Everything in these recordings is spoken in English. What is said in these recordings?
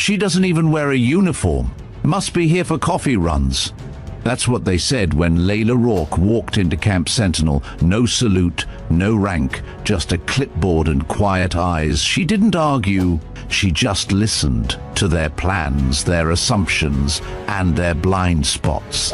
She doesn't even wear a uniform. Must be here for coffee runs." That's what they said when Layla Rourke walked into Camp Sentinel. No salute, no rank, just a clipboard and quiet eyes. She didn't argue. She just listened to their plans, their assumptions, and their blind spots.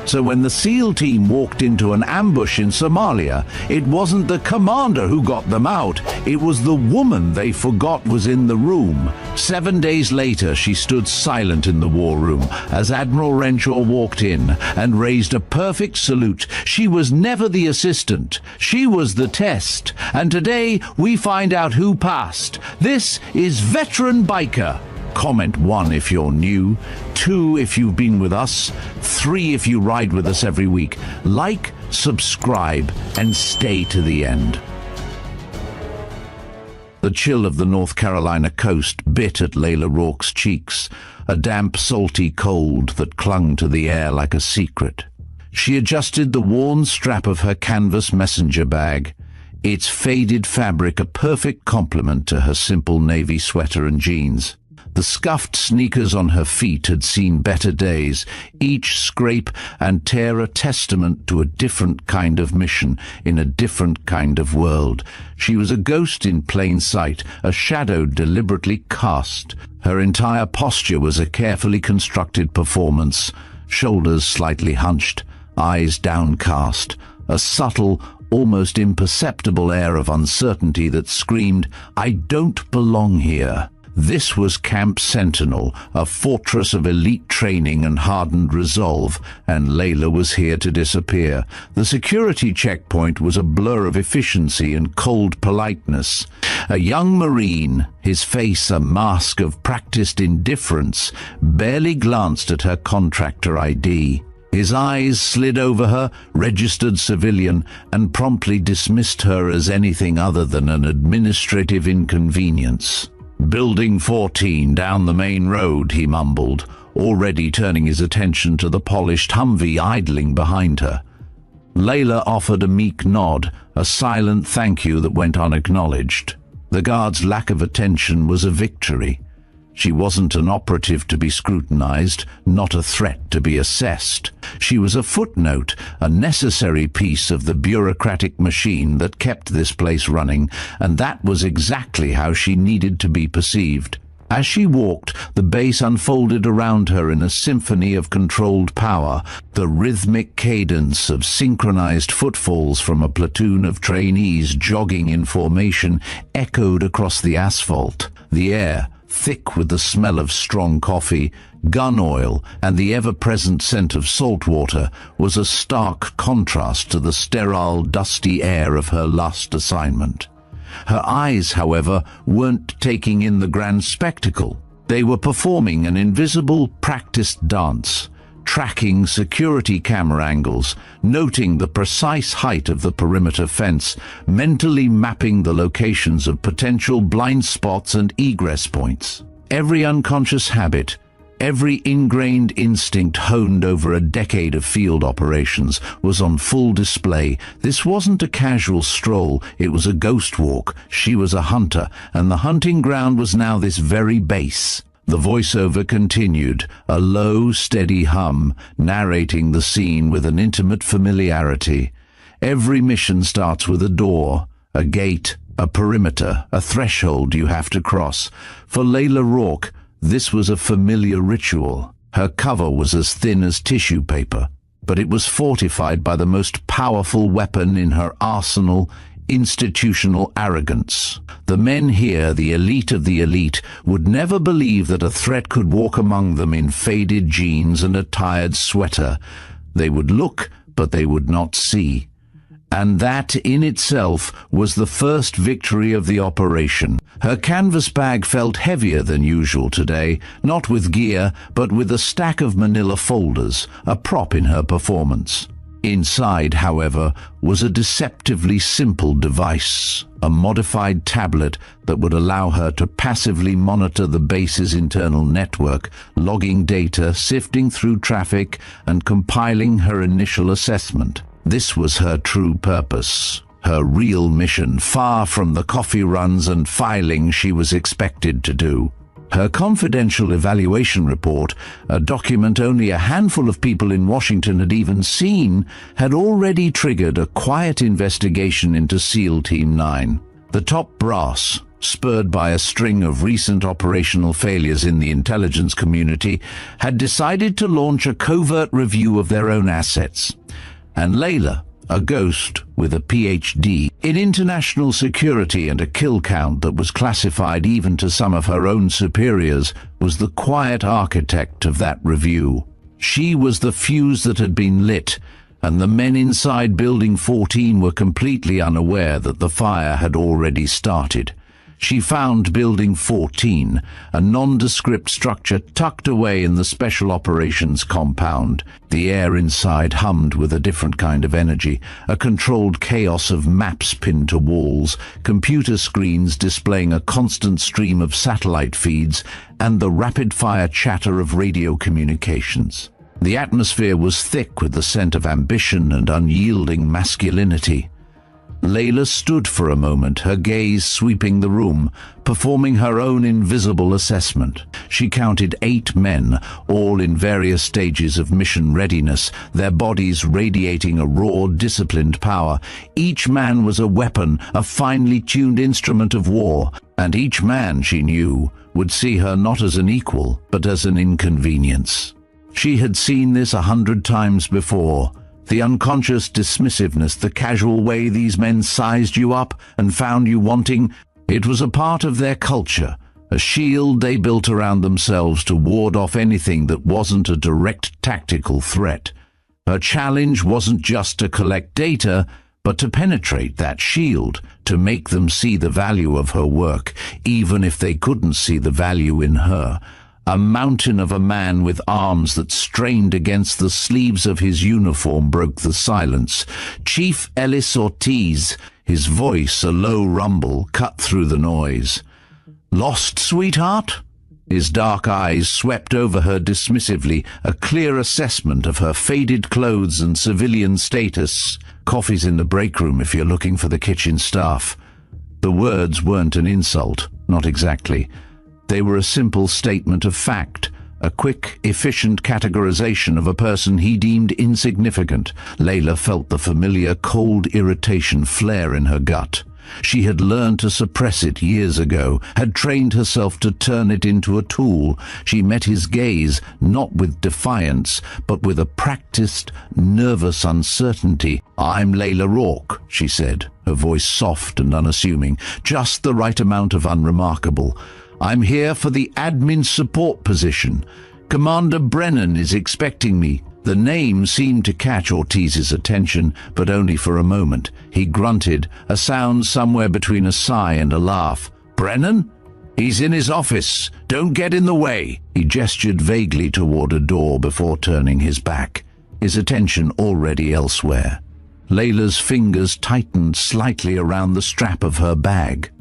So when the SEAL team walked into an ambush in Somalia, it wasn't the commander who got them out. It was the woman they forgot was in the room. 7 days later, she stood silent in the war room as Admiral Renshaw walked in and raised a perfect salute. She was never the assistant. She was the test. And today, we find out who passed. This is Veteran Biker. Comment 1 if you're new, 2 if you've been with us, 3 if you ride with us every week. Like, subscribe, and stay to the end. The chill of the North Carolina coast bit at Layla Rourke's cheeks, a damp, salty cold that clung to the air like a secret. She adjusted the worn strap of her canvas messenger bag, its faded fabric a perfect complement to her simple navy sweater and jeans. The scuffed sneakers on her feet had seen better days, each scrape and tear a testament to a different kind of mission in a different kind of world. She was a ghost in plain sight, a shadow deliberately cast. Her entire posture was a carefully constructed performance, shoulders slightly hunched, eyes downcast, a subtle, almost imperceptible air of uncertainty that screamed, "I don't belong here." This was Camp Sentinel, a fortress of elite training and hardened resolve, and Layla was here to disappear. The security checkpoint was a blur of efficiency and cold politeness. A young Marine, his face a mask of practiced indifference, barely glanced at her contractor ID. His eyes slid over her, registered civilian, and promptly dismissed her as anything other than an administrative inconvenience. "Building 14 down the main road," he mumbled, already turning his attention to the polished Humvee idling behind her. Layla offered a meek nod, a silent thank you that went unacknowledged. The guard's lack of attention was a victory. She wasn't an operative to be scrutinized, not a threat to be assessed. She was a footnote, a necessary piece of the bureaucratic machine that kept this place running, and that was exactly how she needed to be perceived. As she walked, the base unfolded around her in a symphony of controlled power. The rhythmic cadence of synchronized footfalls from a platoon of trainees jogging in formation echoed across the asphalt. The air, thick with the smell of strong coffee, gun oil, and the ever-present scent of salt water, was a stark contrast to the sterile, dusty air of her last assignment. Her eyes, however, weren't taking in the grand spectacle. They were performing an invisible, practiced dance, tracking security camera angles, noting the precise height of the perimeter fence, mentally mapping the locations of potential blind spots and egress points. Every unconscious habit, every ingrained instinct honed over a decade of field operations was on full display. This wasn't a casual stroll, it was a ghost walk. She was a hunter, and the hunting ground was now this very base. The voiceover continued, a low, steady hum, narrating the scene with an intimate familiarity. Every mission starts with a door, a gate, a perimeter, a threshold you have to cross. For Layla Rourke, this was a familiar ritual. Her cover was as thin as tissue paper, but it was fortified by the most powerful weapon in her arsenal, institutional arrogance. The men here, the elite of the elite, would never believe that a threat could walk among them in faded jeans and a tired sweater. They would look, but they would not see. And that in itself was the first victory of the operation. Her canvas bag felt heavier than usual today, not with gear, but with a stack of manila folders, a prop in her performance. Inside, however, was a deceptively simple device, a modified tablet that would allow her to passively monitor the base's internal network, logging data, sifting through traffic, and compiling her initial assessment. This was her true purpose, her real mission, far from the coffee runs and filing she was expected to do. Her confidential evaluation report, a document only a handful of people in Washington had even seen, had already triggered a quiet investigation into SEAL Team 9. The top brass, spurred by a string of recent operational failures in the intelligence community, had decided to launch a covert review of their own assets. And Layla, a ghost with a PhD in international security and a kill count that was classified even to some of her own superiors, was the quiet architect of that review. She was the fuse that had been lit, and the men inside Building 14 were completely unaware that the fire had already started. She found Building 14, a nondescript structure tucked away in the Special Operations compound. The air inside hummed with a different kind of energy, a controlled chaos of maps pinned to walls, computer screens displaying a constant stream of satellite feeds, and the rapid-fire chatter of radio communications. The atmosphere was thick with the scent of ambition and unyielding masculinity. Layla stood for a moment, her gaze sweeping the room, performing her own invisible assessment. She counted 8 men, all in various stages of mission readiness, their bodies radiating a raw, disciplined power. Each man was a weapon, a finely tuned instrument of war, and each man, she knew, would see her not as an equal, but as an inconvenience. She had seen this 100 times before. The unconscious dismissiveness, the casual way these men sized you up and found you wanting, it was a part of their culture, a shield they built around themselves to ward off anything that wasn't a direct tactical threat. Her challenge wasn't just to collect data, but to penetrate that shield, to make them see the value of her work, even if they couldn't see the value in her. A mountain of a man with arms that strained against the sleeves of his uniform broke the silence. Chief Ellis Ortiz, his voice a low rumble, cut through the noise. "Lost, sweetheart?" His dark eyes swept over her dismissively, a clear assessment of her faded clothes and civilian status. "Coffee's in the break room if you're looking for the kitchen staff." The words weren't an insult, not exactly. They were a simple statement of fact, a quick, efficient categorization of a person he deemed insignificant. Layla felt the familiar cold irritation flare in her gut. She had learned to suppress it years ago, had trained herself to turn it into a tool. She met his gaze, not with defiance, but with a practiced, nervous uncertainty. "I'm Layla Rourke," she said, her voice soft and unassuming, just the right amount of unremarkable. "I'm here for the admin support position. Commander Brennan is expecting me." The name seemed to catch Ortiz's attention, but only for a moment. He grunted, a sound somewhere between a sigh and a laugh. "Brennan? He's in his office. Don't get in the way." He gestured vaguely toward a door before turning his back, his attention already elsewhere. Layla's fingers tightened slightly around the strap of her bag.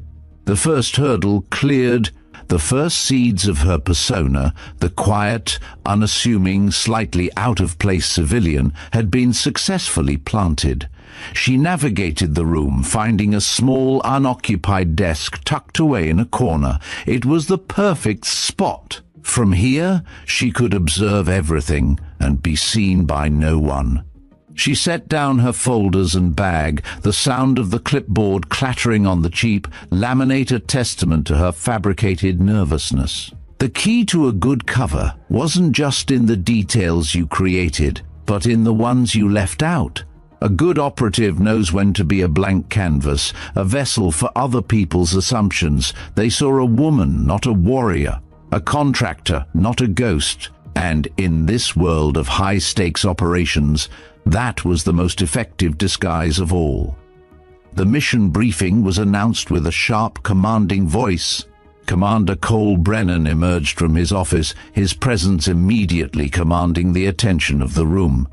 The first hurdle cleared. The first seeds of her persona, the quiet, unassuming, slightly out-of-place civilian, had been successfully planted. She navigated the room, finding a small, unoccupied desk tucked away in a corner. It was the perfect spot. From here, she could observe everything and be seen by no one. She set down her folders and bag, the sound of the clipboard clattering on the cheap laminate a testament to her fabricated nervousness. The key to a good cover wasn't just in the details you created, but in the ones you left out. A good operative knows when to be a blank canvas, a vessel for other people's assumptions. They saw a woman, not a warrior, a contractor, not a ghost. And in this world of high-stakes operations, that was the most effective disguise of all. The mission briefing was announced with a sharp, commanding voice. Commander Cole Brennan emerged from his office, his presence immediately commanding the attention of the room.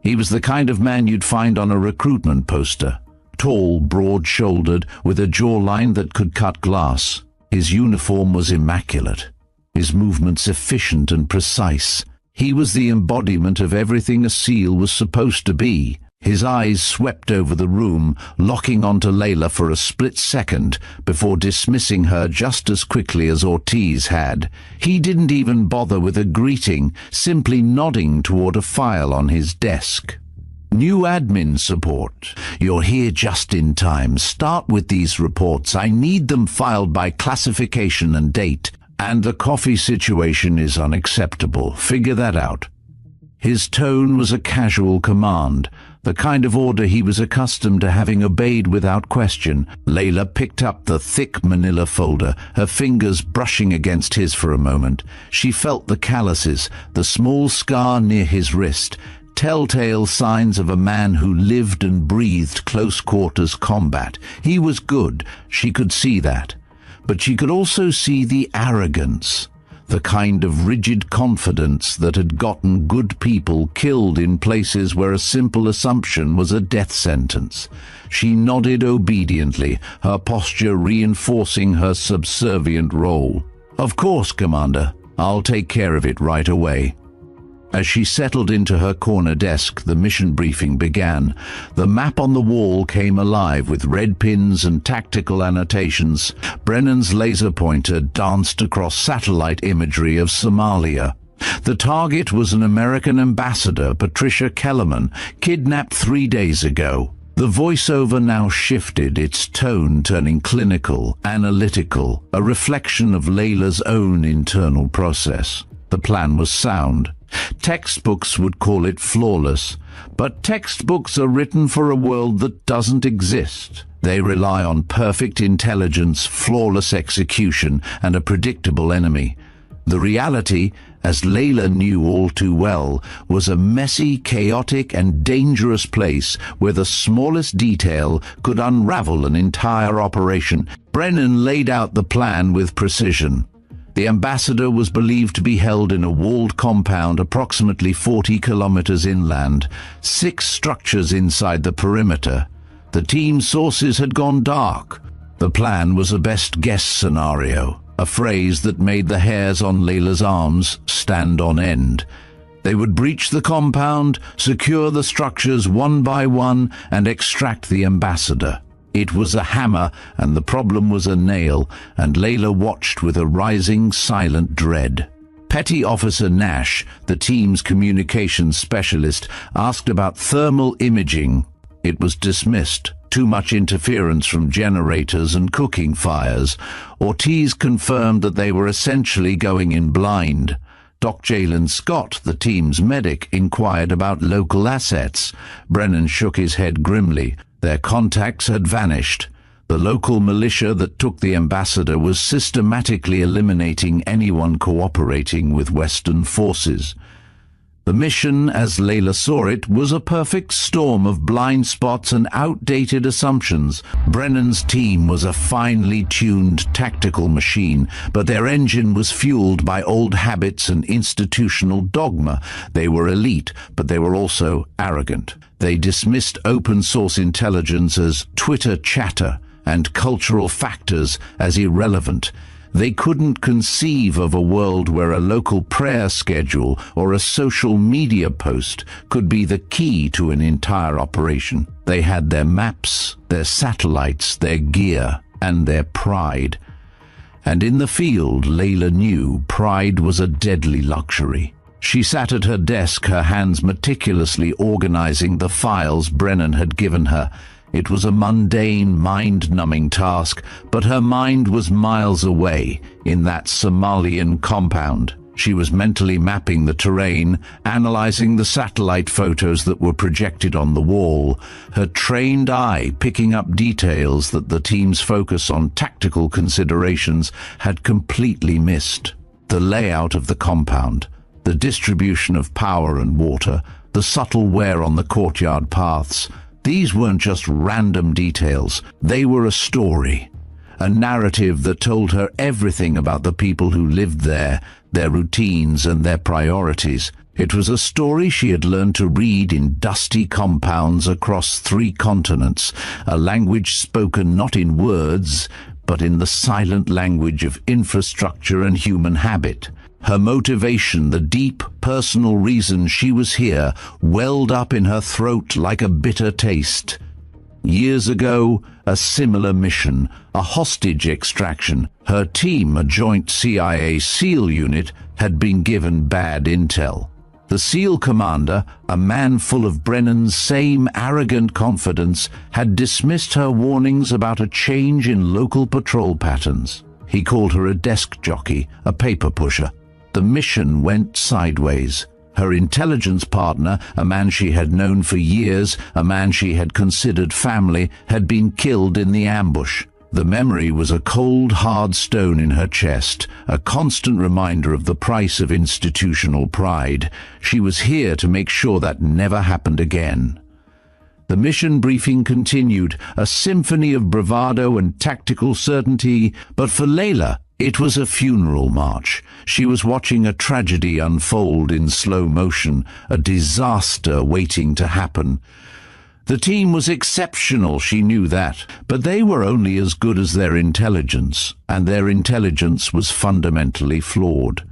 He was the kind of man you'd find on a recruitment poster. Tall, broad-shouldered, with a jawline that could cut glass. His uniform was immaculate, his movements efficient and precise. He was the embodiment of everything a SEAL was supposed to be. His eyes swept over the room, locking onto Layla for a split second before dismissing her just as quickly as Ortiz had. He didn't even bother with a greeting, simply nodding toward a file on his desk. New admin support. You're here just in time. Start with these reports. I need them filed by classification and date. And the coffee situation is unacceptable. Figure that out. His tone was a casual command, the kind of order he was accustomed to having obeyed without question. Layla picked up the thick manila folder, her fingers brushing against his for a moment. She felt the calluses, the small scar near his wrist, telltale signs of a man who lived and breathed close-quarters combat. He was good, she could see that. But she could also see the arrogance, the kind of rigid confidence that had gotten good people killed in places where a simple assumption was a death sentence. She nodded obediently, her posture reinforcing her subservient role. "Of course, Commander. I'll take care of it right away." As she settled into her corner desk, the mission briefing began. The map on the wall came alive with red pins and tactical annotations. Brennan's laser pointer danced across satellite imagery of Somalia. The target was an American ambassador, Patricia Kellerman, kidnapped 3 days ago. The voiceover now shifted, its tone turning clinical, analytical, a reflection of Layla's own internal process. The plan was sound. Textbooks would call it flawless, but textbooks are written for a world that doesn't exist. They rely on perfect intelligence, flawless execution, and a predictable enemy. The reality, as Layla knew all too well, was a messy, chaotic, and dangerous place where the smallest detail could unravel an entire operation. Brennan laid out the plan with precision. The ambassador was believed to be held in a walled compound approximately 40 kilometers inland, 6 structures inside the perimeter. The team's sources had gone dark. The plan was a best guess scenario, a phrase that made the hairs on Layla's arms stand on end. They would breach the compound, secure the structures one by one, and extract the ambassador. It was a hammer, and the problem was a nail, and Layla watched with a rising, silent dread. Petty Officer Nash, the team's communications specialist, asked about thermal imaging. It was dismissed. Too much interference from generators and cooking fires. Ortiz confirmed that they were essentially going in blind. Doc Jalen Scott, the team's medic, inquired about local assets. Brennan shook his head grimly. Their contacts had vanished. The local militia that took the ambassador was systematically eliminating anyone cooperating with Western forces. The mission, as Layla saw it, was a perfect storm of blind spots and outdated assumptions. Brennan's team was a finely tuned tactical machine, but their engine was fueled by old habits and institutional dogma. They were elite, but they were also arrogant. They dismissed open-source intelligence as Twitter chatter and cultural factors as irrelevant. They couldn't conceive of a world where a local prayer schedule or a social media post could be the key to an entire operation. They had their maps, their satellites, their gear, and their pride. And in the field, Layla knew pride was a deadly luxury. She sat at her desk, her hands meticulously organizing the files Brennan had given her. It was a mundane, mind-numbing task, but her mind was miles away, in that Somalian compound. She was mentally mapping the terrain, analyzing the satellite photos that were projected on the wall, her trained eye picking up details that the team's focus on tactical considerations had completely missed. The layout of the compound, the distribution of power and water, the subtle wear on the courtyard paths, these weren't just random details. They were a story, a narrative that told her everything about the people who lived there, their routines and their priorities. It was a story she had learned to read in dusty compounds across 3 continents, a language spoken not in words, but in the silent language of infrastructure and human habit. Her motivation, the deep, personal reason she was here, welled up in her throat like a bitter taste. Years ago, a similar mission, a hostage extraction. Her team, a joint CIA SEAL unit, had been given bad intel. The SEAL commander, a man full of Brennan's same arrogant confidence, had dismissed her warnings about a change in local patrol patterns. He called her a desk jockey, a paper pusher. The mission went sideways. Her intelligence partner, a man she had known for years, a man she had considered family, had been killed in the ambush. The memory was a cold, hard stone in her chest, a constant reminder of the price of institutional pride. She was here to make sure that never happened again. The mission briefing continued, a symphony of bravado and tactical certainty, but for Layla, it was a funeral march. She was watching a tragedy unfold in slow motion, a disaster waiting to happen. The team was exceptional, she knew that, but they were only as good as their intelligence, and their intelligence was fundamentally flawed.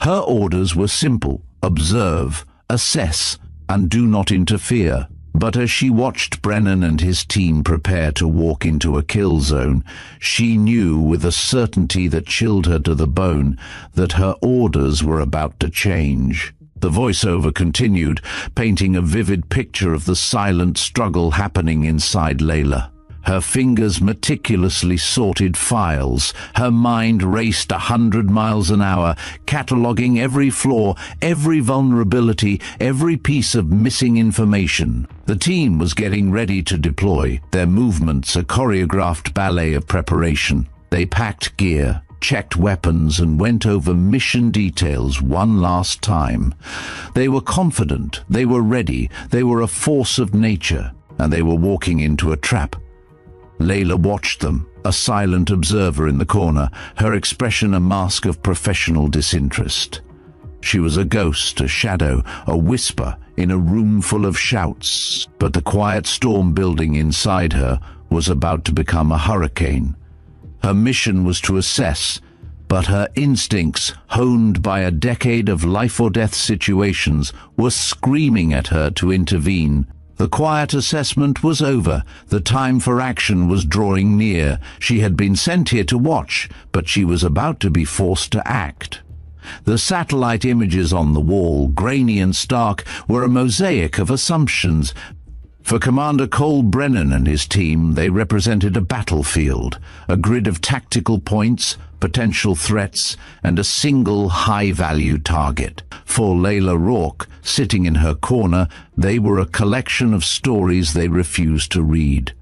Her orders were simple: observe, assess, and do not interfere. But as she watched Brennan and his team prepare to walk into a kill zone, she knew with a certainty that chilled her to the bone that her orders were about to change. The voiceover continued, painting a vivid picture of the silent struggle happening inside Layla. Her fingers meticulously sorted files. Her mind raced 100 miles an hour, cataloging every flaw, every vulnerability, every piece of missing information. The team was getting ready to deploy, their movements a choreographed ballet of preparation. They packed gear, checked weapons, and went over mission details one last time. They were confident, they were ready, they were a force of nature, and they were walking into a trap. Layla watched them, a silent observer in the corner, her expression a mask of professional disinterest. She was a ghost, a shadow, a whisper in a room full of shouts, but the quiet storm building inside her was about to become a hurricane. Her mission was to assess, but her instincts, honed by a decade of life-or-death situations, were screaming at her to intervene. The quiet assessment was over. The time for action was drawing near. She had been sent here to watch, but she was about to be forced to act. The satellite images on the wall, grainy and stark, were a mosaic of assumptions. For Commander Cole Brennan and his team, they represented a battlefield, a grid of tactical points, potential threats, and a single high-value target. For Layla Rourke, sitting in her corner, they were a collection of stories they refused to read.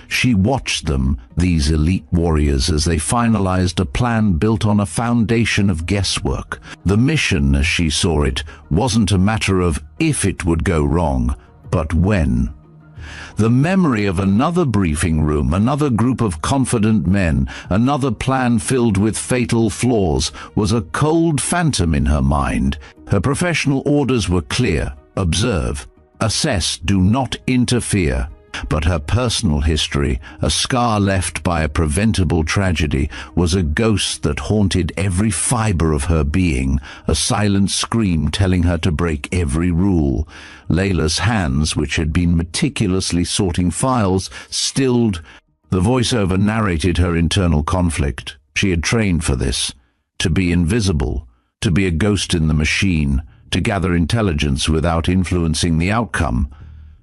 She watched them, these elite warriors, as they finalized a plan built on a foundation of guesswork. The mission, as she saw it, wasn't a matter of if it would go wrong, but when. The memory of another briefing room, another group of confident men, another plan filled with fatal flaws, was a cold phantom in her mind. Her professional orders were clear: observe, assess, do not interfere. But her personal history, a scar left by a preventable tragedy, was a ghost that haunted every fiber of her being, a silent scream telling her to break every rule. Layla's hands, which had been meticulously sorting files, stilled. The voiceover narrated her internal conflict. She had trained for this: to be invisible, to be a ghost in the machine, to gather intelligence without influencing the outcome.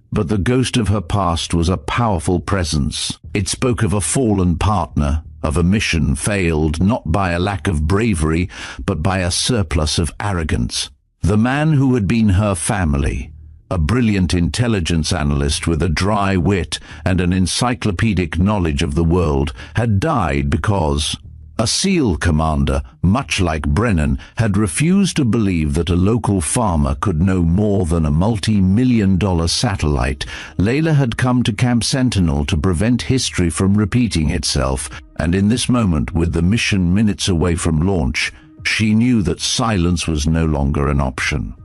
But the ghost of her past was a powerful presence. It spoke of a fallen partner, of a mission failed not by a lack of bravery, but by a surplus of arrogance. The man who had been her family, a brilliant intelligence analyst with a dry wit and an encyclopedic knowledge of the world, had died because a SEAL commander, much like Brennan, had refused to believe that a local farmer could know more than a multi-million-dollar satellite. Layla had come to Camp Sentinel to prevent history from repeating itself, and in this moment, with the mission minutes away from launch, she knew that silence was no longer an option.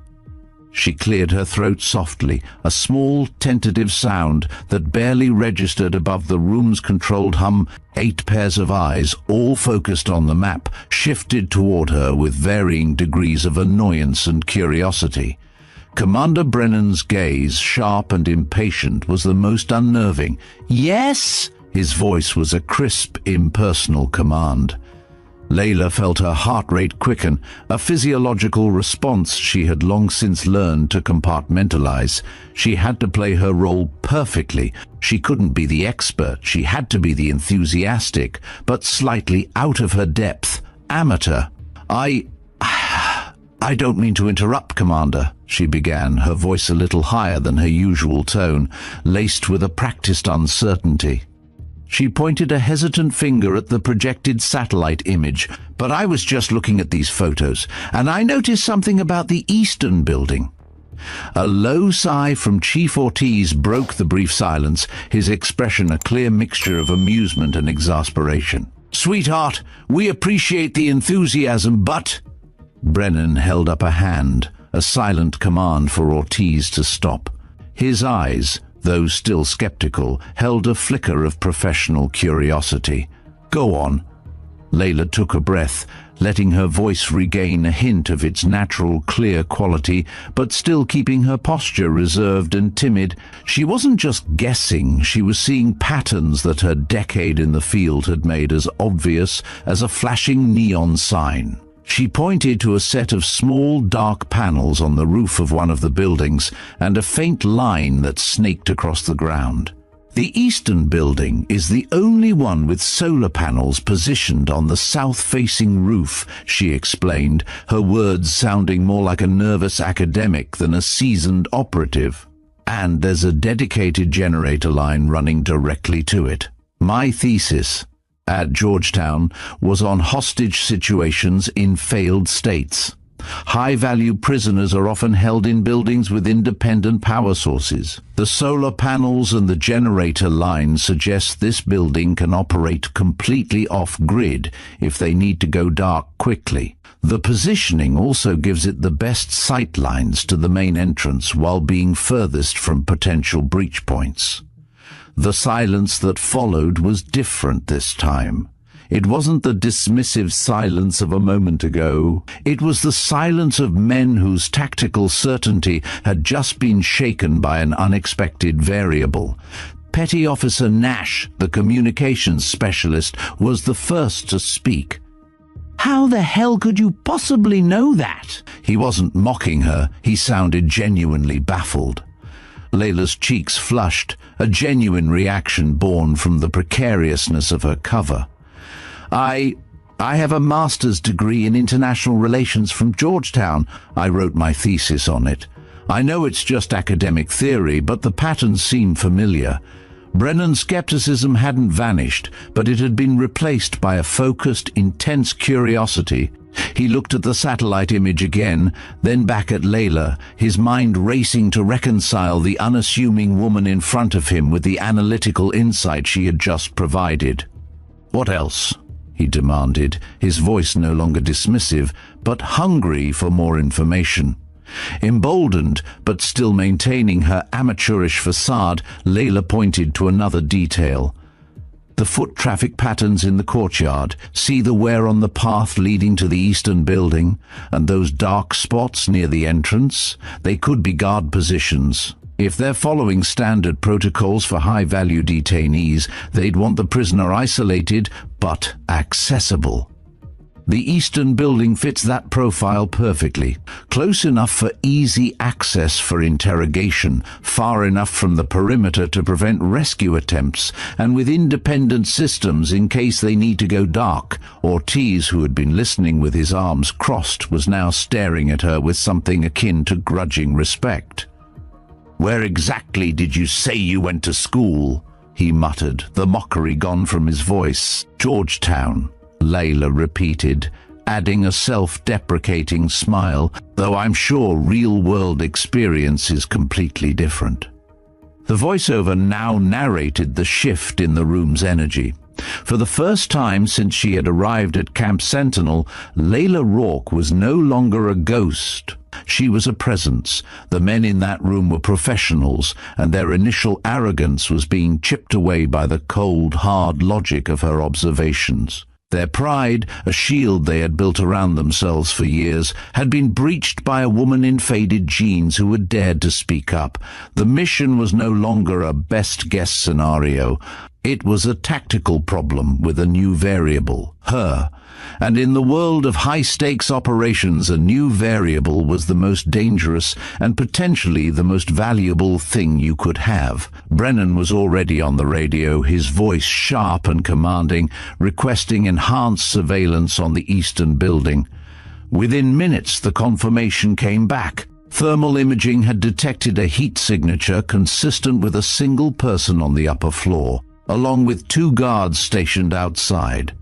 She cleared her throat softly, a small, tentative sound that barely registered above the room's controlled hum. 8 pairs of eyes, all focused on the map, shifted toward her with varying degrees of annoyance and curiosity. Commander Brennan's gaze, sharp and impatient, was the most unnerving. "Yes?" His voice was a crisp, impersonal command. Layla felt her heart rate quicken, a physiological response she had long since learned to compartmentalize. She had to play her role perfectly. She couldn't be the expert, she had to be the enthusiastic, but slightly out of her depth, amateur. I don't mean to interrupt, Commander," she began, her voice a little higher than her usual tone, laced with a practiced uncertainty. She pointed a hesitant finger at the projected satellite image. "But I was just looking at these photos, and I noticed something about the Eastern building." A low sigh from Chief Ortiz broke the brief silence, his expression a clear mixture of amusement and exasperation. "Sweetheart, we appreciate the enthusiasm, but—" Brennan held up a hand, a silent command for Ortiz to stop. His eyes, though still skeptical, held a flicker of professional curiosity. "Go on." Layla took a breath, letting her voice regain a hint of its natural clear quality, but still keeping her posture reserved and timid. She wasn't just guessing, she was seeing patterns that her decade in the field had made as obvious as a flashing neon sign. She pointed to a set of small, dark panels on the roof of one of the buildings and a faint line that snaked across the ground. "The Eastern building is the only one with solar panels positioned on the south-facing roof," she explained, her words sounding more like a nervous academic than a seasoned operative. "And there's a dedicated generator line running directly to it. My thesis at Georgetown was on hostage situations in failed states. High-value prisoners are often held in buildings with independent power sources. The solar panels and the generator line suggest this building can operate completely off-grid if they need to go dark quickly. The positioning also gives it the best sight lines to the main entrance while being furthest from potential breach points." The silence that followed was different this time. It wasn't the dismissive silence of a moment ago. It was the silence of men whose tactical certainty had just been shaken by an unexpected variable. Petty Officer Nash, the communications specialist, was the first to speak. "How the hell could you possibly know that?" He wasn't mocking her, he sounded genuinely baffled. Layla's cheeks flushed, a genuine reaction born from the precariousness of her cover. I have a master's degree in international relations from Georgetown. I wrote my thesis on it. I know it's just academic theory, but the patterns seem familiar." Brennan's skepticism hadn't vanished, but it had been replaced by a focused, intense curiosity. He looked at the satellite image again, then back at Layla, his mind racing to reconcile the unassuming woman in front of him with the analytical insight she had just provided. "What else?" he demanded, his voice no longer dismissive, but hungry for more information. Emboldened, but still maintaining her amateurish facade, Layla pointed to another detail. "The foot traffic patterns in the courtyard. See the wear on the path leading to the Eastern building? And those dark spots near the entrance? They could be guard positions. If they're following standard protocols for high-value detainees, they'd want the prisoner isolated, but accessible. The Eastern building fits that profile perfectly. Close enough for easy access for interrogation, far enough from the perimeter to prevent rescue attempts, and with independent systems in case they need to go dark." Ortiz, who had been listening with his arms crossed, was now staring at her with something akin to grudging respect. "Where exactly did you say you went to school?" he muttered, the mockery gone from his voice. "Georgetown," Layla repeated, adding a self-deprecating smile, "though I'm sure real-world experience is completely different." The voiceover now narrated the shift in the room's energy. For the first time since she had arrived at Camp Sentinel, Layla Rourke was no longer a ghost. She was a presence. The men in that room were professionals, and their initial arrogance was being chipped away by the cold, hard logic of her observations. Their pride, a shield they had built around themselves for years, had been breached by a woman in faded jeans who had dared to speak up. The mission was no longer a best-guess scenario. It was a tactical problem with a new variable, her. And in the world of high-stakes operations, a new variable was the most dangerous and potentially the most valuable thing you could have. Brennan was already on the radio, his voice sharp and commanding, requesting enhanced surveillance on the eastern building. Within minutes, the confirmation came back. Thermal imaging had detected a heat signature consistent with a single person on the upper floor, along with 2 guards stationed outside.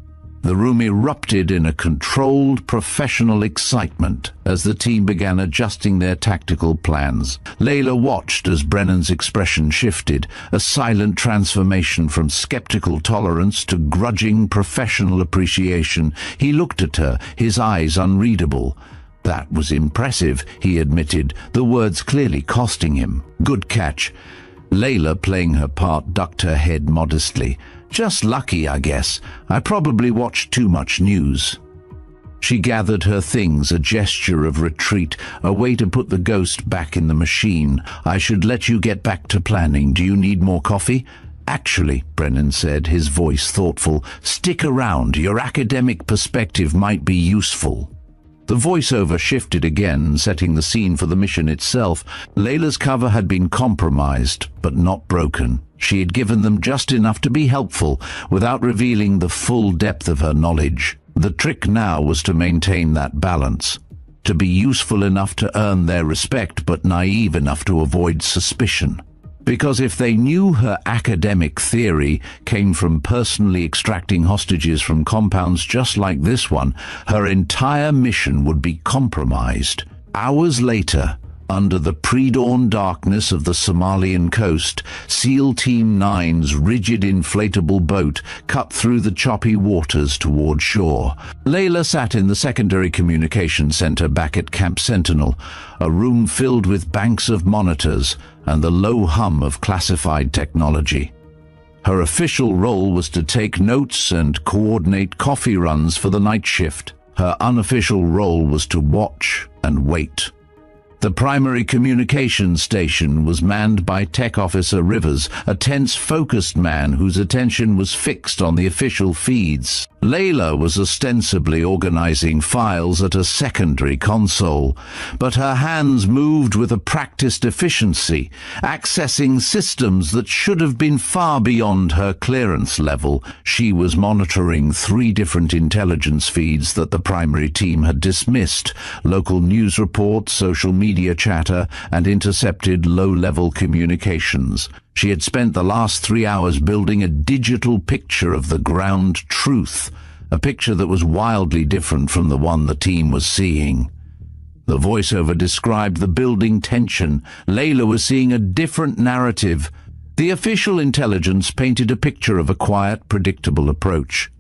The room erupted in a controlled, professional excitement as the team began adjusting their tactical plans. Layla watched as Brennan's expression shifted, a silent transformation from skeptical tolerance to grudging professional appreciation. He looked at her, his eyes unreadable. That was impressive, he admitted, the words clearly costing him. Good catch. Layla, playing her part, ducked her head modestly. Just lucky, I guess. I probably watched too much news. She gathered her things, a gesture of retreat, a way to put the ghost back in the machine. I should let you get back to planning. Do you need more coffee? Actually, Brennan said, his voice thoughtful, stick around. Your academic perspective might be useful. The voiceover shifted again, setting the scene for the mission itself. Layla's cover had been compromised, but not broken. She had given them just enough to be helpful, without revealing the full depth of her knowledge. The trick now was to maintain that balance, to be useful enough to earn their respect, but naive enough to avoid suspicion. Because if they knew her academic theory came from personally extracting hostages from compounds just like this one, her entire mission would be compromised. Hours later, under the pre-dawn darkness of the Somalian coast, SEAL Team 9's rigid inflatable boat cut through the choppy waters toward shore. Layla sat in the secondary communication center back at Camp Sentinel, a room filled with banks of monitors and the low hum of classified technology. Her official role was to take notes and coordinate coffee runs for the night shift. Her unofficial role was to watch and wait. The primary communications station was manned by Tech Officer Rivers, a tense, focused man whose attention was fixed on the official feeds. Layla was ostensibly organizing files at a secondary console, but her hands moved with a practiced efficiency, accessing systems that should have been far beyond her clearance level. She was monitoring 3 different intelligence feeds that the primary team had dismissed: local news reports, social media chatter, and intercepted low-level communications. She had spent the last 3 hours building a digital picture of the ground truth, a picture that was wildly different from the one the team was seeing. The voiceover described the building tension. Layla was seeing a different narrative. The official intelligence painted a picture of a quiet, predictable approach.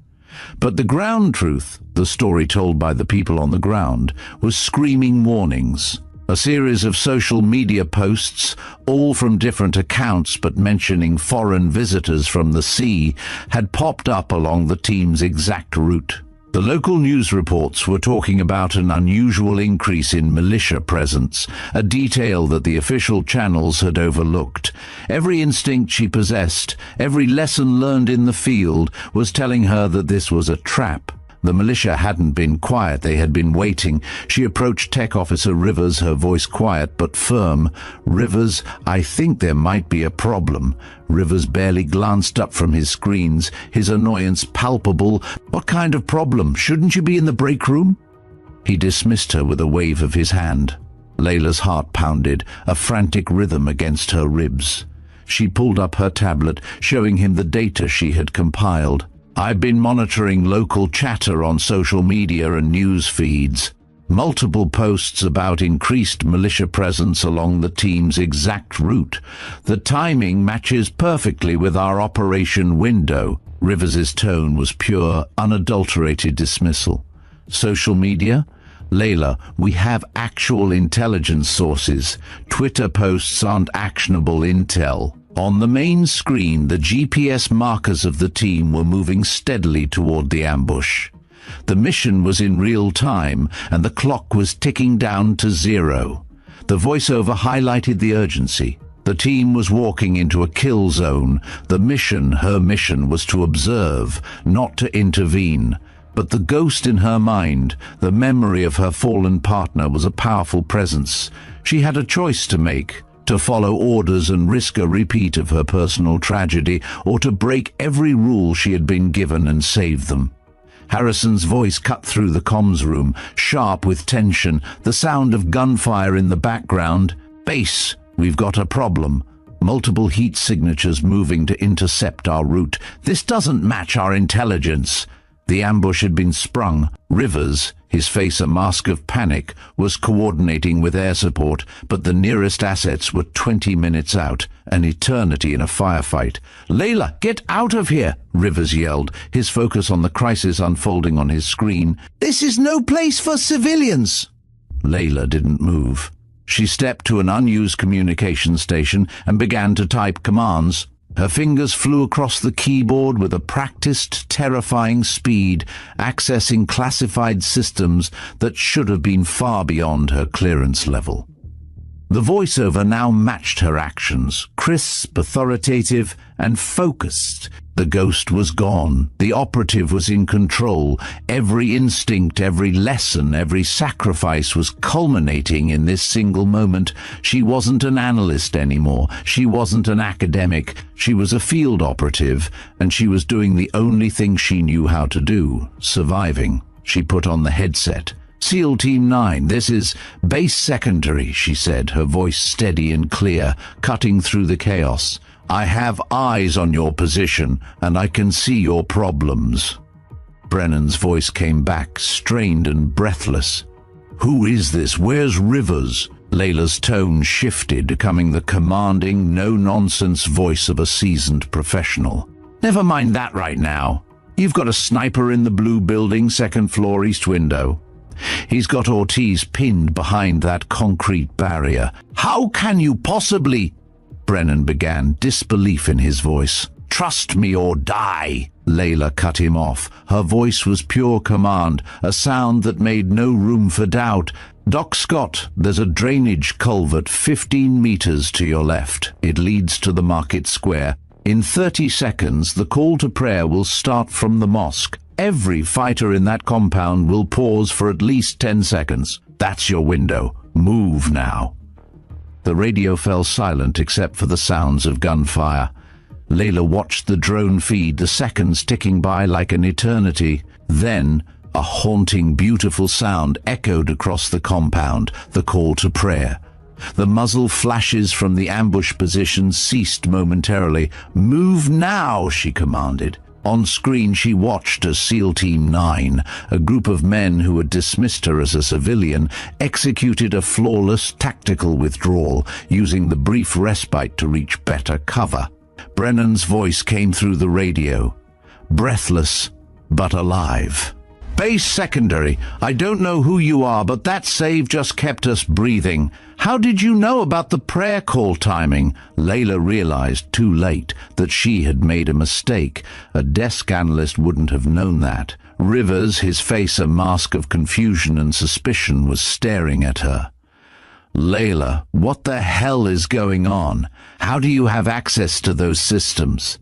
But the ground truth, the story told by the people on the ground, was screaming warnings. A series of social media posts, all from different accounts but mentioning foreign visitors from the sea, had popped up along the team's exact route. The local news reports were talking about an unusual increase in militia presence, a detail that the official channels had overlooked. Every instinct she possessed, every lesson learned in the field, was telling her that this was a trap. The militia hadn't been quiet, they had been waiting. She approached Tech Officer Rivers, her voice quiet but firm. "Rivers, I think there might be a problem." Rivers barely glanced up from his screens, his annoyance palpable. "What kind of problem? Shouldn't you be in the break room?" He dismissed her with a wave of his hand. Layla's heart pounded, a frantic rhythm against her ribs. She pulled up her tablet, showing him the data she had compiled. "I've been monitoring local chatter on social media and news feeds. Multiple posts about increased militia presence along the team's exact route. The timing matches perfectly with our operation window." Rivers's tone was pure, unadulterated dismissal. "Social media? Layla, we have actual intelligence sources. Twitter posts aren't actionable intel. On the main screen, the GPS markers of the team were moving steadily toward the ambush. The mission was in real time, and the clock was ticking down to 0. The voiceover highlighted the urgency. The team was walking into a kill zone. Her mission was to observe, not to intervene. But the ghost in her mind, the memory of her fallen partner, was a powerful presence. She had a choice to make: to follow orders and risk a repeat of her personal tragedy, or to break every rule she had been given and save them. Harrison's voice cut through the comms room, sharp with tension, the sound of gunfire in the background. "Base, we've got a problem. Multiple heat signatures moving to intercept our route. This doesn't match our intelligence." The ambush had been sprung. Rivers, his face a mask of panic, was coordinating with air support, but the nearest assets were 20 minutes out, an eternity in a firefight. "Layla, get out of here!" Rivers yelled, his focus on the crisis unfolding on his screen. "This is no place for civilians!" Layla didn't move. She stepped to an unused communication station and began to type commands. Her fingers flew across the keyboard with a practiced, terrifying speed, accessing classified systems that should have been far beyond her clearance level. The voiceover now matched her actions, crisp, authoritative, and focused. The ghost was gone. The operative was in control. Every instinct, every lesson, every sacrifice was culminating in this single moment. She wasn't an analyst anymore. She wasn't an academic. She was a field operative, and she was doing the only thing she knew how to do: surviving. She put on the headset. "SEAL Team 9, this is Base Secondary," she said, her voice steady and clear, cutting through the chaos. "I have eyes on your position, and I can see your problems." Brennan's voice came back, strained and breathless. "Who is this? Where's Rivers?" Layla's tone shifted, becoming the commanding, no-nonsense voice of a seasoned professional. "Never mind that right now. You've got a sniper in the blue building, second floor, east window. He's got Ortiz pinned behind that concrete barrier." "How can you possibly—" Brennan began, disbelief in his voice. "Trust me or die." Layla cut him off. Her voice was pure command, a sound that made no room for doubt. "Doc Scott, there's a drainage culvert 15 meters to your left. It leads to the market square. In 30 seconds, the call to prayer will start from the mosque. Every fighter in that compound will pause for at least 10 seconds. That's your window. Move now." The radio fell silent except for the sounds of gunfire. Layla watched the drone feed, the seconds ticking by like an eternity. Then, a haunting, beautiful sound echoed across the compound, the call to prayer. The muzzle flashes from the ambush position ceased momentarily. "Move now," she commanded. On screen, she watched as SEAL Team 9, a group of men who had dismissed her as a civilian, executed a flawless tactical withdrawal, using the brief respite to reach better cover. Brennan's voice came through the radio, breathless but alive. "Base Secondary, I don't know who you are, but that save just kept us breathing. How did you know about the prayer call timing?" Layla realized too late that she had made a mistake. A desk analyst wouldn't have known that. Rivers, his face a mask of confusion and suspicion, was staring at her. "Layla, what the hell is going on? How do you have access to those systems?"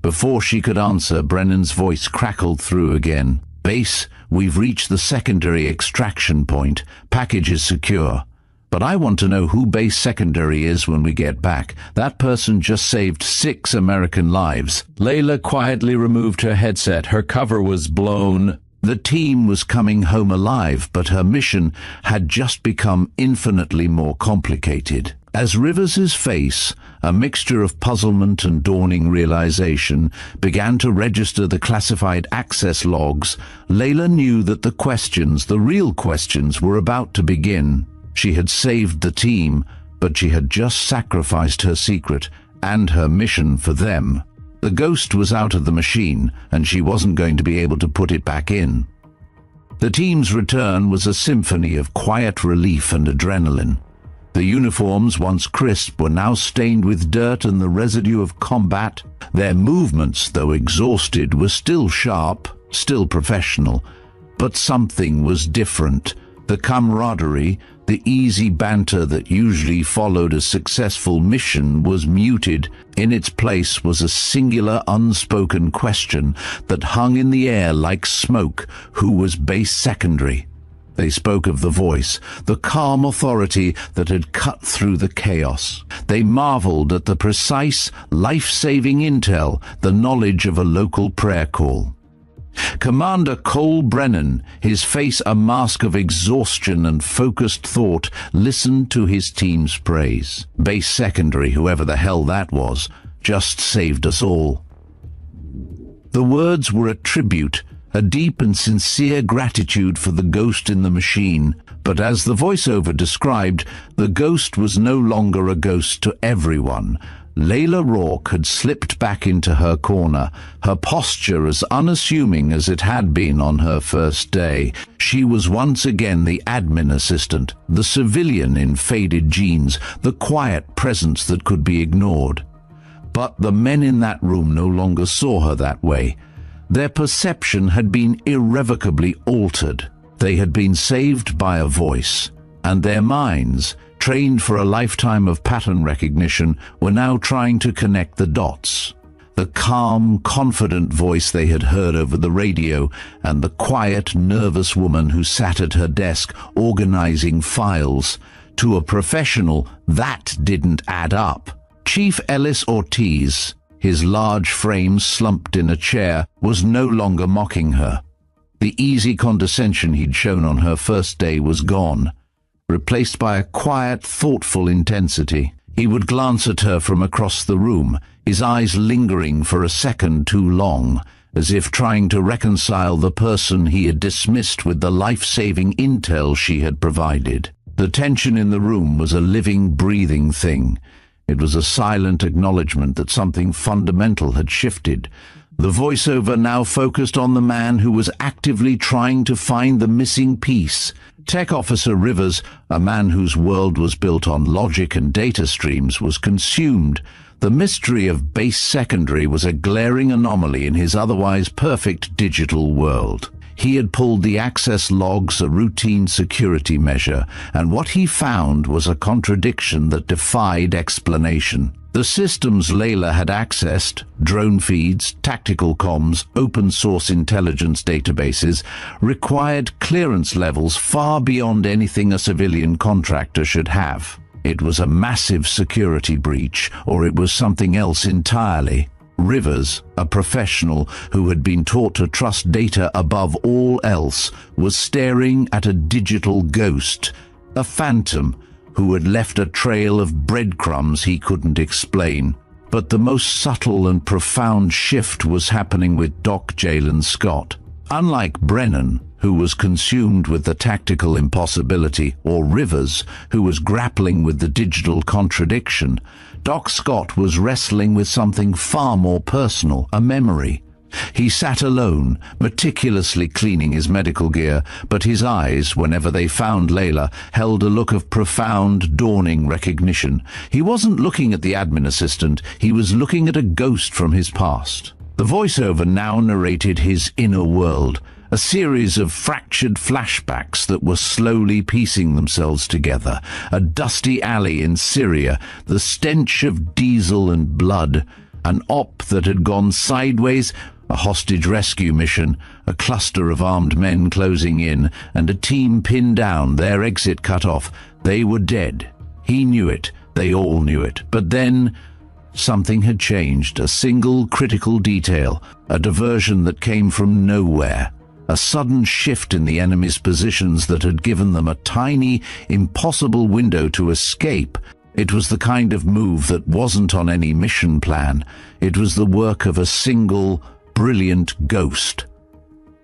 Before she could answer, Brennan's voice crackled through again. "Base, we've reached the secondary extraction point. Package is secure. But I want to know who Base Secondary is when we get back. That person just saved 6 American lives." Layla quietly removed her headset. Her cover was blown. The team was coming home alive, but her mission had just become infinitely more complicated. As Rivers's face, a mixture of puzzlement and dawning realization, began to register the classified access logs, Layla knew that the real questions, were about to begin. She had saved the team, but she had just sacrificed her secret and her mission for them. The ghost was out of the machine, and she wasn't going to be able to put it back in. The team's return was a symphony of quiet relief and adrenaline. The uniforms, once crisp, were now stained with dirt and the residue of combat. Their movements, though exhausted, were still sharp, still professional. But something was different. The camaraderie, the easy banter that usually followed a successful mission, was muted. In its place was a singular, unspoken question that hung in the air like smoke: who was base secondary? They spoke of the voice, the calm authority that had cut through the chaos. They marveled at the precise, life-saving intel, the knowledge of a local prayer call. Commander Cole Brennan, his face a mask of exhaustion and focused thought, listened to his team's praise. Base secondary, whoever the hell that was, just saved us all. The words were a tribute, a deep and sincere gratitude for the ghost in the machine. But as the voiceover described, the ghost was no longer a ghost to everyone. Layla Rourke had slipped back into her corner, her posture as unassuming as it had been on her first day. She was once again the admin assistant, the civilian in faded jeans, the quiet presence that could be ignored. But the men in that room no longer saw her that way. Their perception had been irrevocably altered. They had been saved by a voice, and their minds, trained for a lifetime of pattern recognition, were now trying to connect the dots. The calm, confident voice they had heard over the radio, and the quiet, nervous woman who sat at her desk organizing files. To a professional, that didn't add up. Chief Ellis Ortiz, his large frame slumped in a chair, was no longer mocking her. The easy condescension he'd shown on her first day was gone, replaced by a quiet, thoughtful intensity. He would glance at her from across the room, his eyes lingering for a second too long, as if trying to reconcile the person he had dismissed with the life-saving intel she had provided. The tension in the room was a living, breathing thing. It was a silent acknowledgement that something fundamental had shifted. The voiceover now focused on the man who was actively trying to find the missing piece. Tech Officer Rivers, a man whose world was built on logic and data streams, was consumed. The mystery of base secondary was a glaring anomaly in his otherwise perfect digital world. He had pulled the access logs, a routine security measure, and what he found was a contradiction that defied explanation. The systems Layla had accessed, drone feeds, tactical comms, open-source intelligence databases, required clearance levels far beyond anything a civilian contractor should have. It was a massive security breach, or it was something else entirely. Rivers, a professional who had been taught to trust data above all else, was staring at a digital ghost, a phantom who had left a trail of breadcrumbs he couldn't explain. But the most subtle and profound shift was happening with Doc Jalen Scott. Unlike Brennan, who was consumed with the tactical impossibility, or Rivers, who was grappling with the digital contradiction, Doc Scott was wrestling with something far more personal, a memory. He sat alone, meticulously cleaning his medical gear, but his eyes, whenever they found Layla, held a look of profound, dawning recognition. He wasn't looking at the admin assistant, he was looking at a ghost from his past. The voiceover now narrated his inner world, a series of fractured flashbacks that were slowly piecing themselves together. A dusty alley in Syria, the stench of diesel and blood, an op that had gone sideways, a hostage rescue mission, a cluster of armed men closing in, and a team pinned down, their exit cut off. They were dead. He knew it. They all knew it. But then something had changed, a single critical detail, a diversion that came from nowhere. A sudden shift in the enemy's positions that had given them a tiny, impossible window to escape. It was the kind of move that wasn't on any mission plan. It was the work of a single, brilliant ghost.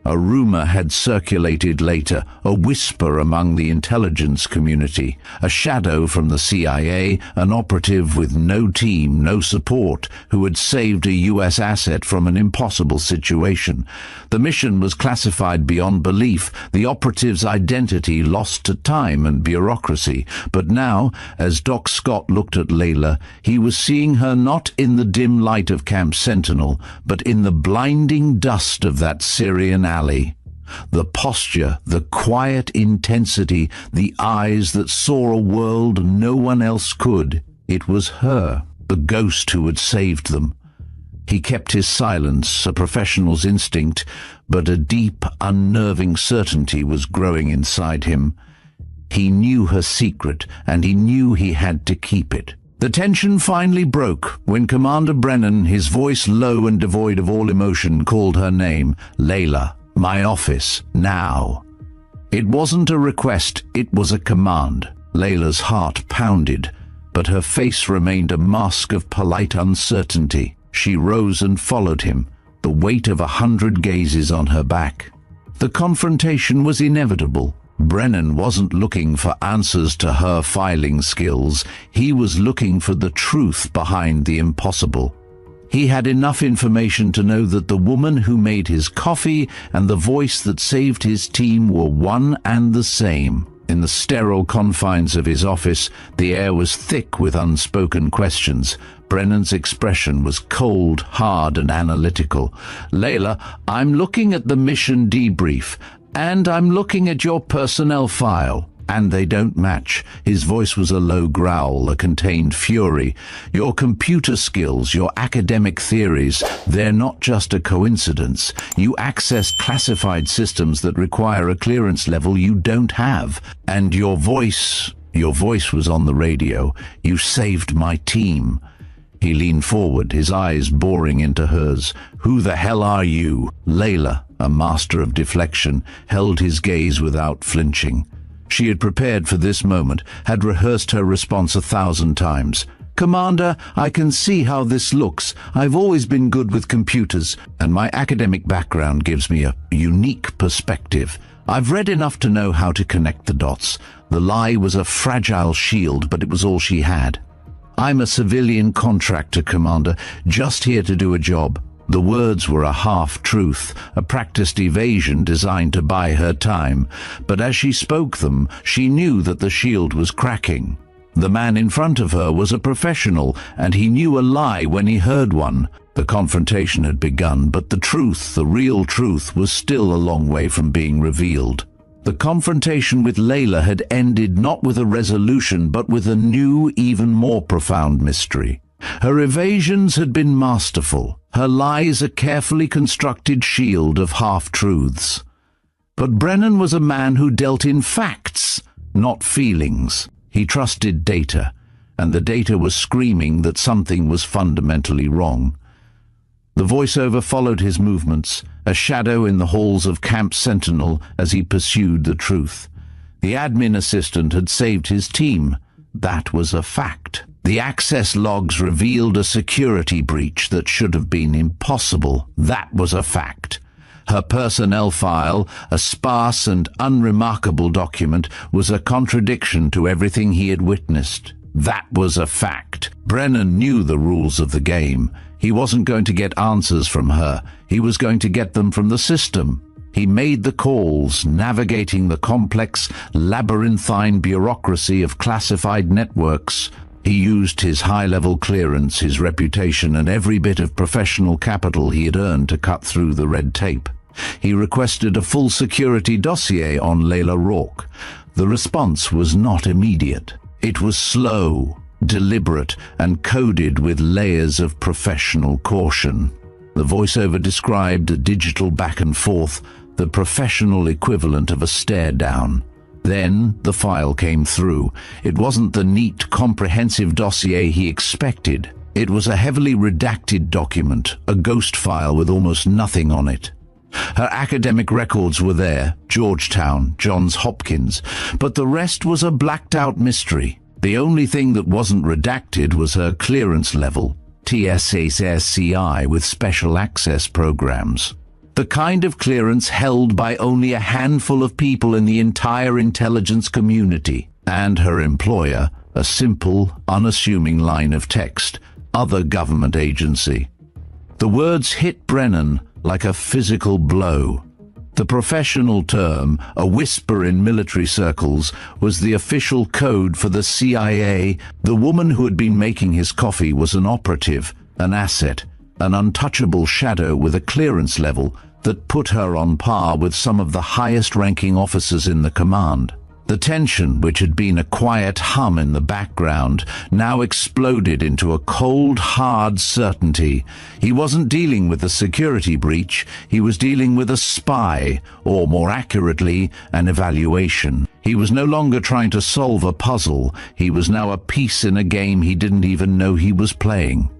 A rumor had circulated later, a whisper among the intelligence community, a shadow from the CIA, an operative with no team, no support, who had saved a US asset from an impossible situation. The mission was classified beyond belief, the operative's identity lost to time and bureaucracy. But now, as Doc Scott looked at Layla, he was seeing her not in the dim light of Camp Sentinel, but in the blinding dust of that Syrian alley. The posture, the quiet intensity, the eyes that saw a world no one else could. It was her, the ghost who had saved them. He kept his silence, a professional's instinct, but a deep, unnerving certainty was growing inside him. He knew her secret, and he knew he had to keep it. The tension finally broke when Commander Brennan, his voice low and devoid of all emotion, called her name. "Layla, my office, now." It wasn't a request, it was a command. Layla's heart pounded, but her face remained a mask of polite uncertainty. She rose and followed him, the weight of 100 gazes on her back. The confrontation was inevitable. Brennan wasn't looking for answers to her filing skills. He was looking for the truth behind the impossible. He had enough information to know that the woman who made his coffee and the voice that saved his team were one and the same. In the sterile confines of his office, the air was thick with unspoken questions. Brennan's expression was cold, hard, and analytical. "Layla, I'm looking at the mission debrief, and I'm looking at your personnel file, and they don't match." His voice was a low growl, a contained fury. "Your computer skills, your academic theories, they're not just a coincidence. You accessed classified systems that require a clearance level you don't have. And your voice was on the radio. You saved my team." He leaned forward, his eyes boring into hers. "Who the hell are you?" Layla, a master of deflection, held his gaze without flinching. She had prepared for this moment, had rehearsed her response 1,000 times. "Commander, I can see how this looks. I've always been good with computers, and my academic background gives me a unique perspective. I've read enough to know how to connect the dots. The lie was a fragile shield, but it was all she had. I'm a civilian contractor, Commander, just here to do a job." The words were a half-truth, a practiced evasion designed to buy her time, but as she spoke them, she knew that the shield was cracking. The man in front of her was a professional, and he knew a lie when he heard one. The confrontation had begun, but the truth, the real truth, was still a long way from being revealed. The confrontation with Layla had ended not with a resolution, but with a new, even more profound mystery. Her evasions had been masterful, her lies a carefully constructed shield of half-truths. But Brennan was a man who dealt in facts, not feelings. He trusted data, and the data was screaming that something was fundamentally wrong. The voiceover followed his movements, a shadow in the halls of Camp Sentinel as he pursued the truth. The admin assistant had saved his team. That was a fact. The access logs revealed a security breach that should have been impossible. That was a fact. Her personnel file, a sparse and unremarkable document, was a contradiction to everything he had witnessed. That was a fact. Brennan knew the rules of the game. He wasn't going to get answers from her. He was going to get them from the system. He made the calls, navigating the complex, labyrinthine bureaucracy of classified networks. He used his high-level clearance, his reputation, and every bit of professional capital he had earned to cut through the red tape. He requested a full security dossier on Layla Rourke. The response was not immediate. It was slow, deliberate, and coded with layers of professional caution. The voiceover described a digital back and forth, the professional equivalent of a stare-down. Then the file came through. It wasn't the neat, comprehensive dossier he expected. It was a heavily redacted document, a ghost file with almost nothing on it. Her academic records were there, Georgetown, Johns Hopkins, but the rest was a blacked-out mystery. The only thing that wasn't redacted was her clearance level, TSSCI with special access programs. The kind of clearance held by only a handful of people in the entire intelligence community. And her employer, a simple, unassuming line of text, other government agency. The words hit Brennan like a physical blow. The professional term, a whisper in military circles, was the official code for the CIA. The woman who had been making his coffee was an operative, an asset, an untouchable shadow with a clearance level that put her on par with some of the highest-ranking officers in the command. The tension, which had been a quiet hum in the background, now exploded into a cold, hard certainty. He wasn't dealing with a security breach, he was dealing with a spy, or more accurately, an evaluation. He was no longer trying to solve a puzzle, he was now a piece in a game he didn't even know he was playing.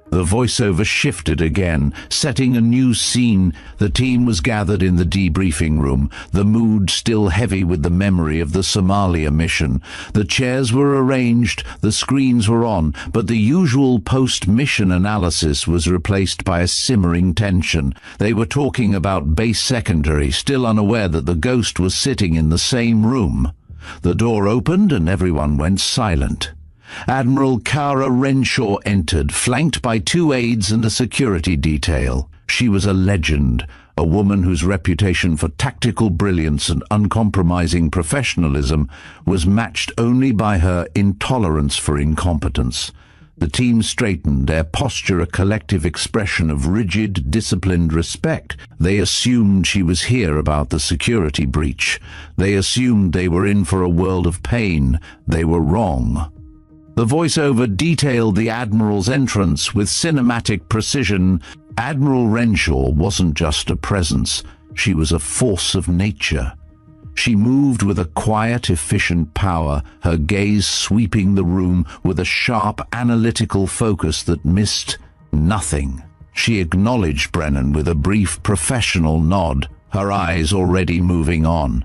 The voiceover shifted again, setting a new scene. The team was gathered in the debriefing room, the mood still heavy with the memory of the Somalia mission. The chairs were arranged, the screens were on, but the usual post-mission analysis was replaced by a simmering tension. They were talking about base secondary, still unaware that the ghost was sitting in the same room. The door opened and everyone went silent. Admiral Kara Renshaw entered, flanked by 2 aides and a security detail. She was a legend, a woman whose reputation for tactical brilliance and uncompromising professionalism was matched only by her intolerance for incompetence. The team straightened, their posture a collective expression of rigid, disciplined respect. They assumed she was here about the security breach. They assumed they were in for a world of pain. They were wrong. The voiceover detailed the Admiral's entrance with cinematic precision. Admiral Renshaw wasn't just a presence, she was a force of nature. She moved with a quiet, efficient power, her gaze sweeping the room with a sharp, analytical focus that missed nothing. She acknowledged Brennan with a brief, professional nod, her eyes already moving on.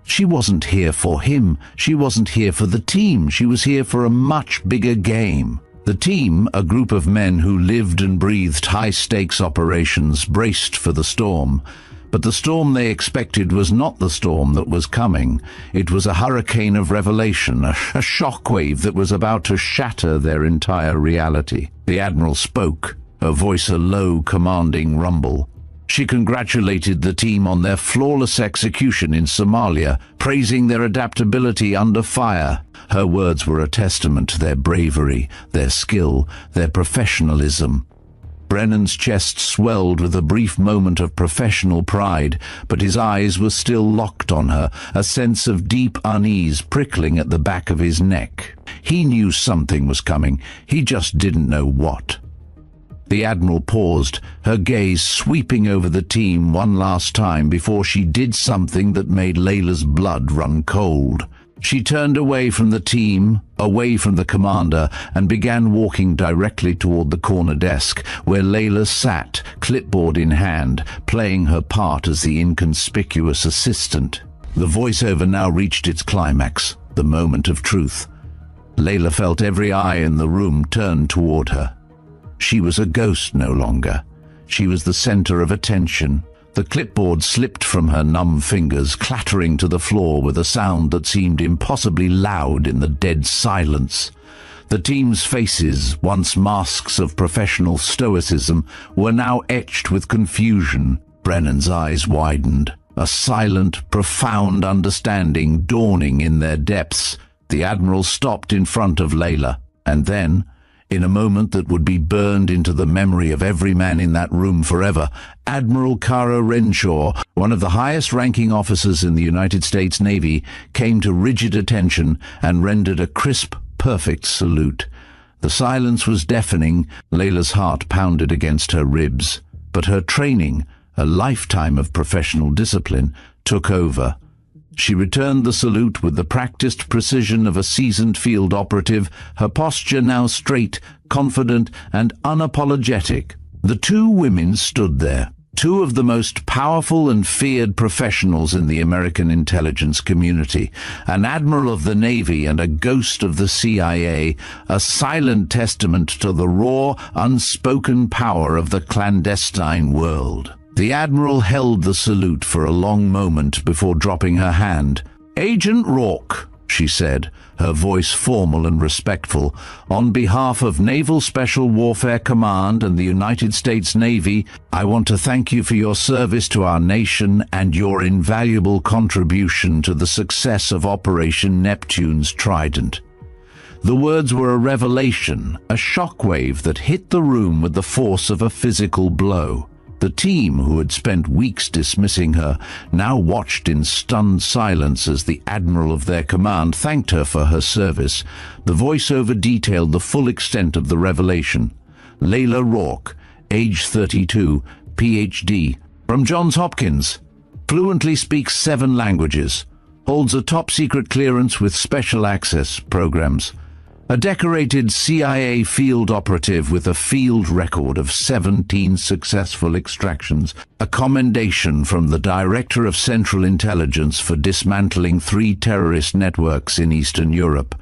She wasn't here for him, she wasn't here for the team, she was here for a much bigger game. The team, a group of men who lived and breathed high-stakes operations, braced for the storm. But the storm they expected was not the storm that was coming. It was a hurricane of revelation, a shockwave that was about to shatter their entire reality. The Admiral spoke, her voice a low, commanding rumble. She congratulated the team on their flawless execution in Somalia, praising their adaptability under fire. Her words were a testament to their bravery, their skill, their professionalism. Brennan's chest swelled with a brief moment of professional pride, but his eyes were still locked on her, a sense of deep unease prickling at the back of his neck. He knew something was coming, he just didn't know what. The Admiral paused, her gaze sweeping over the team one last time before she did something that made Layla's blood run cold. She turned away from the team, away from the commander, and began walking directly toward the corner desk, where Layla sat, clipboard in hand, playing her part as the inconspicuous assistant. The voiceover now reached its climax, the moment of truth. Layla felt every eye in the room turn toward her. She was a ghost no longer. She was the center of attention. The clipboard slipped from her numb fingers, clattering to the floor with a sound that seemed impossibly loud in the dead silence. The team's faces, once masks of professional stoicism, were now etched with confusion. Brennan's eyes widened, a silent, profound understanding dawning in their depths. The Admiral stopped in front of Layla, and then, in a moment that would be burned into the memory of every man in that room forever, Admiral Kara Renshaw, one of the highest-ranking officers in the United States Navy, came to rigid attention and rendered a crisp, perfect salute. The silence was deafening. Layla's heart pounded against her ribs. But her training, a lifetime of professional discipline, took over. She returned the salute with the practiced precision of a seasoned field operative, her posture now straight, confident, and unapologetic. The 2 women stood there, 2 of the most powerful and feared professionals in the American intelligence community, an admiral of the Navy and a ghost of the CIA, a silent testament to the raw, unspoken power of the clandestine world. The Admiral held the salute for a long moment before dropping her hand. "Agent Rourke," she said, her voice formal and respectful, "on behalf of Naval Special Warfare Command and the United States Navy, I want to thank you for your service to our nation and your invaluable contribution to the success of Operation Neptune's Trident." The words were a revelation, a shockwave that hit the room with the force of a physical blow. The team, who had spent weeks dismissing her, now watched in stunned silence as the admiral of their command thanked her for her service. The voiceover detailed the full extent of the revelation. Layla Rourke, age 32, Ph.D., from Johns Hopkins, fluently speaks 7 languages, holds a top-secret clearance with special access programs. A decorated CIA field operative with a field record of 17 successful extractions. A commendation from the Director of Central Intelligence for dismantling 3 terrorist networks in Eastern Europe.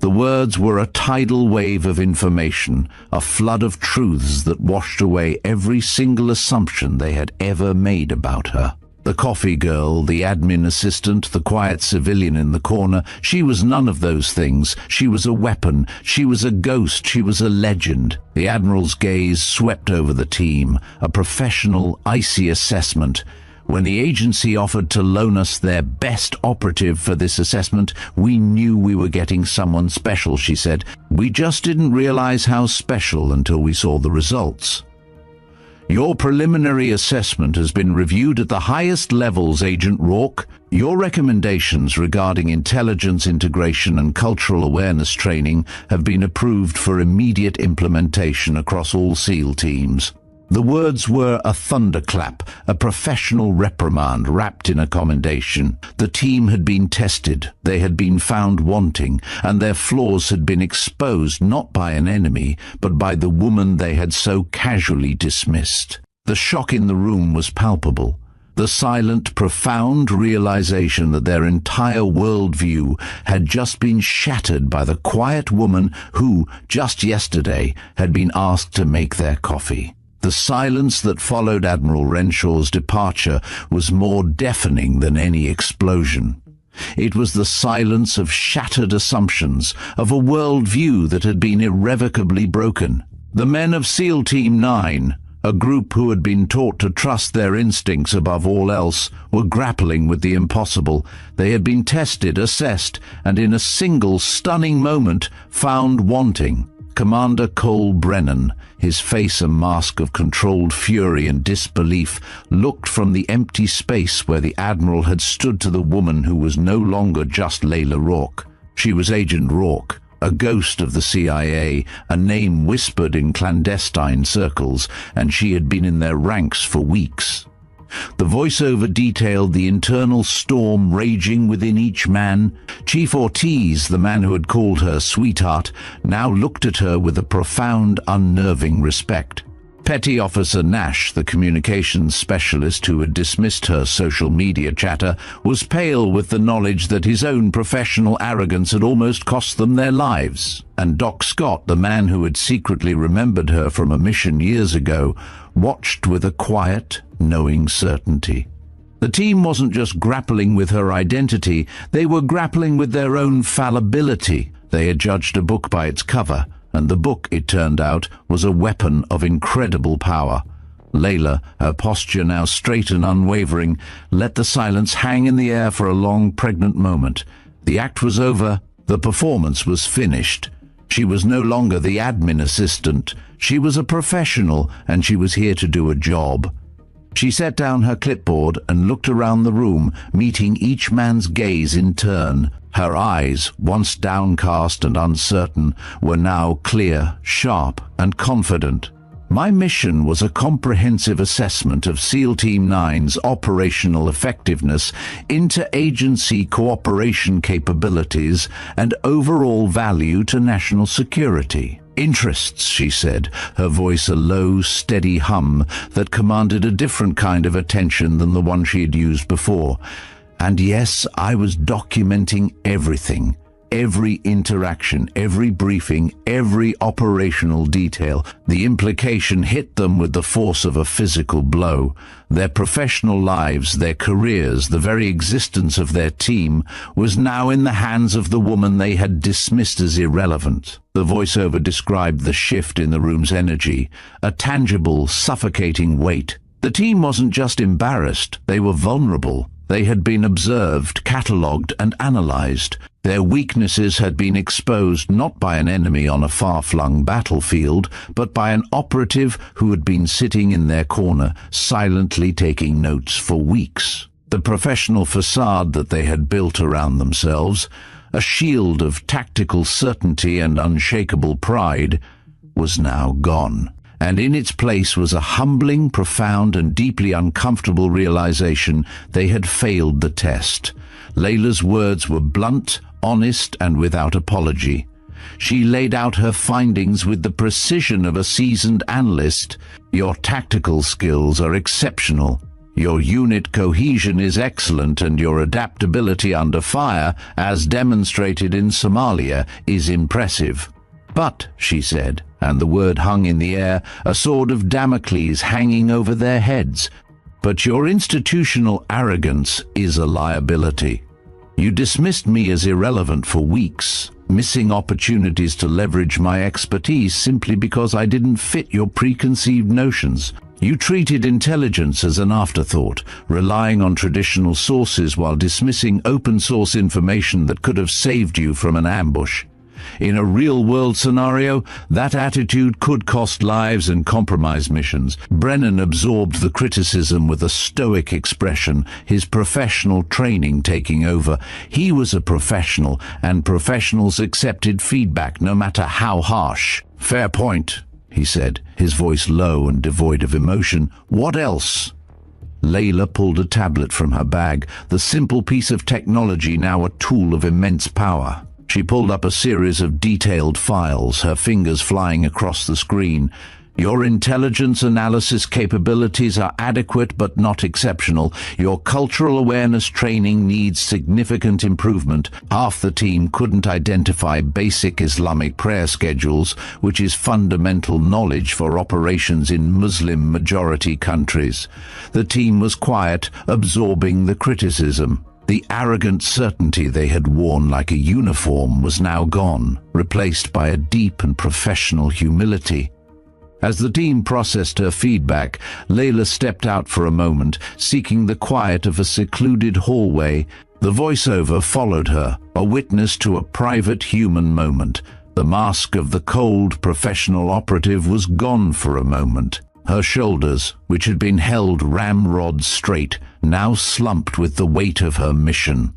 The words were a tidal wave of information, a flood of truths that washed away every single assumption they had ever made about her. The coffee girl, the admin assistant, the quiet civilian in the corner, she was none of those things. She was a weapon, she was a ghost, she was a legend. The Admiral's gaze swept over the team, a professional, icy assessment. When the agency offered to loan us their best operative for this assessment, we knew we were getting someone special, she said. We just didn't realize how special until we saw the results. Your preliminary assessment has been reviewed at the highest levels, Agent Rourke. Your recommendations regarding intelligence integration and cultural awareness training have been approved for immediate implementation across all SEAL teams. The words were a thunderclap, a professional reprimand wrapped in a commendation. The team had been tested, they had been found wanting, and their flaws had been exposed not by an enemy, but by the woman they had so casually dismissed. The shock in the room was palpable. The silent, profound realization that their entire worldview had just been shattered by the quiet woman who, just yesterday, had been asked to make their coffee. The silence that followed Admiral Renshaw's departure was more deafening than any explosion. It was the silence of shattered assumptions, of a worldview that had been irrevocably broken. The men of SEAL Team 9, a group who had been taught to trust their instincts above all else, were grappling with the impossible. They had been tested, assessed, and in a single stunning moment found wanting. Commander Cole Brennan, his face a mask of controlled fury and disbelief, looked from the empty space where the Admiral had stood to the woman who was no longer just Layla Rourke. She was Agent Rourke, a ghost of the CIA, a name whispered in clandestine circles, and she had been in their ranks for weeks. The voiceover detailed the internal storm raging within each man. Chief Ortiz, the man who had called her sweetheart, now looked at her with a profound, unnerving respect. Petty Officer Nash, the communications specialist who had dismissed her social media chatter, was pale with the knowledge that his own professional arrogance had almost cost them their lives. And Doc Scott, the man who had secretly remembered her from a mission years ago, watched with a quiet, knowing certainty. The team wasn't just grappling with her identity, they were grappling with their own fallibility. They had judged a book by its cover, and the book, it turned out, was a weapon of incredible power. Layla, her posture now straight and unwavering, let the silence hang in the air for a long, pregnant moment. The act was over, the performance was finished. She was no longer the admin assistant. She was a professional, and she was here to do a job. She set down her clipboard and looked around the room, meeting each man's gaze in turn. Her eyes, once downcast and uncertain, were now clear, sharp, and confident. My mission was a comprehensive assessment of SEAL Team 9's operational effectiveness, interagency cooperation capabilities, and overall value to national security. Interests, she said, her voice a low, steady hum that commanded a different kind of attention than the one she had used before. And yes, I was documenting everything. every interaction, every briefing, every operational detail. The implication hit them with the force of a physical blow. Their professional lives, their careers, the very existence of their team was now in the hands of the woman they had dismissed as irrelevant. The voiceover described the shift in the room's energy, a tangible, suffocating weight. The team wasn't just embarrassed, they were vulnerable. They had been observed, catalogued, and analyzed. Their weaknesses had been exposed not by an enemy on a far-flung battlefield, but by an operative who had been sitting in their corner, silently taking notes for weeks. The professional facade that they had built around themselves, a shield of tactical certainty and unshakable pride, was now gone. And in its place was a humbling, profound, and deeply uncomfortable realization they had failed the test. Layla's words were blunt, honest, and without apology. She laid out her findings with the precision of a seasoned analyst. Your tactical skills are exceptional. Your unit cohesion is excellent, and your adaptability under fire, as demonstrated in Somalia, is impressive. But, she said, and the word hung in the air, a sword of Damocles hanging over their heads, but your institutional arrogance is a liability. You dismissed me as irrelevant for weeks, missing opportunities to leverage my expertise simply because I didn't fit your preconceived notions. You treated intelligence as an afterthought, relying on traditional sources while dismissing open-source information that could have saved you from an ambush. In a real-world scenario, that attitude could cost lives and compromise missions. Brennan absorbed the criticism with a stoic expression, his professional training taking over. He was a professional, and professionals accepted feedback, no matter how harsh. "Fair point," he said, his voice low and devoid of emotion. "What else?" Layla pulled a tablet from her bag, the simple piece of technology now a tool of immense power. She pulled up a series of detailed files, her fingers flying across the screen. "Your intelligence analysis capabilities are adequate but not exceptional. Your cultural awareness training needs significant improvement. Half the team couldn't identify basic Islamic prayer schedules, which is fundamental knowledge for operations in Muslim-majority countries." The team was quiet, absorbing the criticism. The arrogant certainty they had worn like a uniform was now gone, replaced by a deep and professional humility. As the team processed her feedback, Layla stepped out for a moment, seeking the quiet of a secluded hallway. The voiceover followed her, a witness to a private human moment. The mask of the cold, professional operative was gone for a moment. Her shoulders, which had been held ramrod straight, now slumped with the weight of her mission.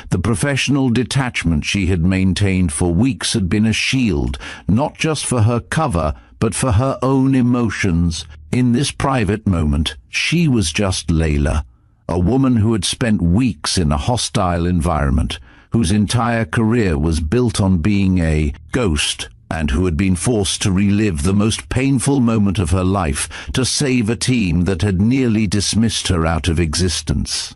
The professional detachment she had maintained for weeks had been a shield, not just for her cover, but for her own emotions. In this private moment, she was just Layla, a woman who had spent weeks in a hostile environment, whose entire career was built on being a ghost, and who had been forced to relive the most painful moment of her life to save a team that had nearly dismissed her out of existence.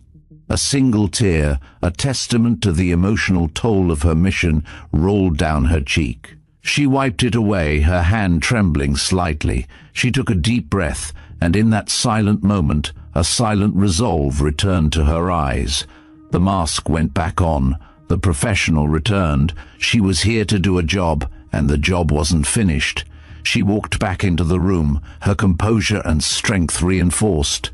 A single tear, a testament to the emotional toll of her mission, rolled down her cheek. She wiped it away, her hand trembling slightly. She took a deep breath, and in that silent moment, a silent resolve returned to her eyes. The mask went back on. The professional returned. She was here to do a job, and the job wasn't finished. She walked back into the room, her composure and strength reinforced.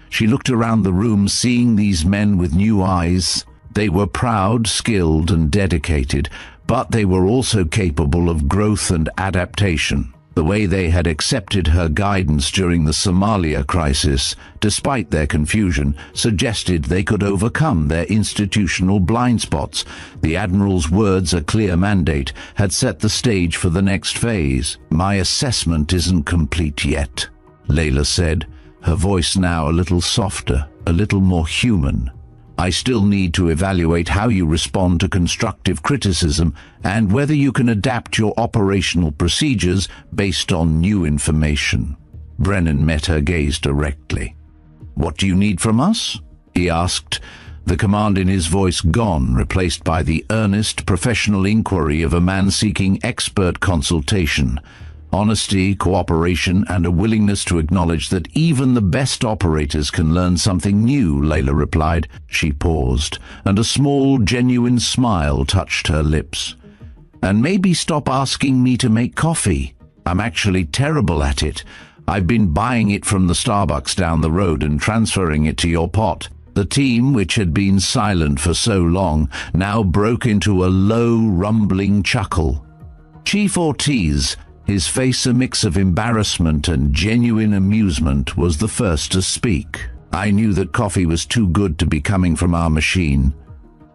She looked around the room, seeing these men with new eyes. They were proud, skilled, and dedicated, but they were also capable of growth and adaptation. The way they had accepted her guidance during the Somalia crisis, despite their confusion, suggested they could overcome their institutional blind spots. The Admiral's words, a clear mandate, had set the stage for the next phase. "My assessment isn't complete yet," Layla said, her voice now a little softer, a little more human. "I still need to evaluate how you respond to constructive criticism and whether you can adapt your operational procedures based on new information." Brennan met her gaze directly. "What do you need from us?" he asked. the command in his voice gone, replaced by the earnest, professional inquiry of a man seeking expert consultation. Honesty, cooperation, and a willingness to acknowledge that even the best operators can learn something new, Layla replied. She paused, and a small, genuine smile touched her lips. And maybe stop asking me to make coffee. I'm actually terrible at it. I've been buying it from the Starbucks down the road and transferring it to your pot. The team, which had been silent for so long, now broke into a low, rumbling chuckle. Chief Ortiz, his face a mix of embarrassment and genuine amusement, was the first to speak. I knew that coffee was too good to be coming from our machine.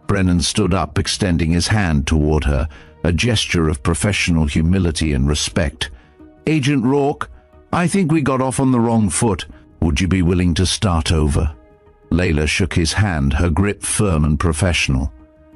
Brennan stood up, extending his hand toward her, a gesture of professional humility and respect. Agent Rourke, I think we got off on the wrong foot. Would you be willing to start over? Layla shook his hand, her grip firm and professional.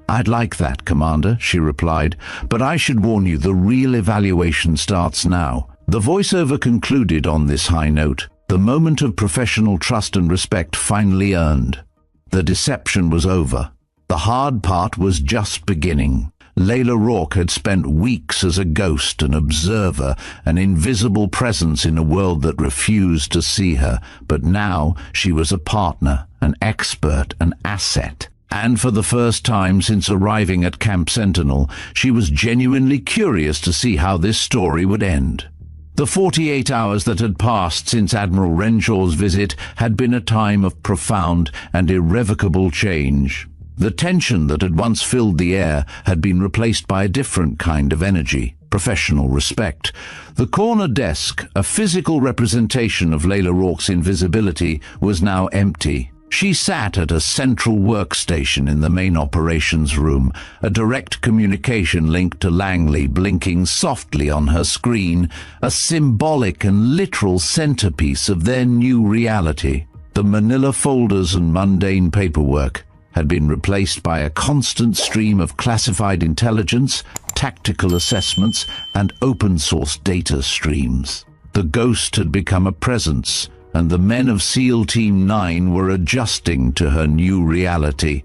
I'd like that, Commander, she replied, but I should warn you, the real evaluation starts now. The voiceover concluded on this high note, the moment of professional trust and respect finally earned. The deception was over. The hard part was just beginning. Layla Rourke had spent weeks as a ghost, an observer, an invisible presence in a world that refused to see her, but now she was a partner, an expert, an asset. And for the first time since arriving at Camp Sentinel, she was genuinely curious to see how this story would end. The 48 hours that had passed since Admiral Renshaw's visit had been a time of profound and irrevocable change. The tension that had once filled the air had been replaced by a different kind of energy, professional respect. The corner desk, a physical representation of Layla Rourke's invisibility, was now empty. She sat at a central workstation in the main operations room, a direct communication link to Langley blinking softly on her screen, a symbolic and literal centerpiece of their new reality. The manila folders and mundane paperwork had been replaced by a constant stream of classified intelligence, tactical assessments, and open-source data streams. The ghost had become a presence, and the men of SEAL Team 9 were adjusting to her new reality.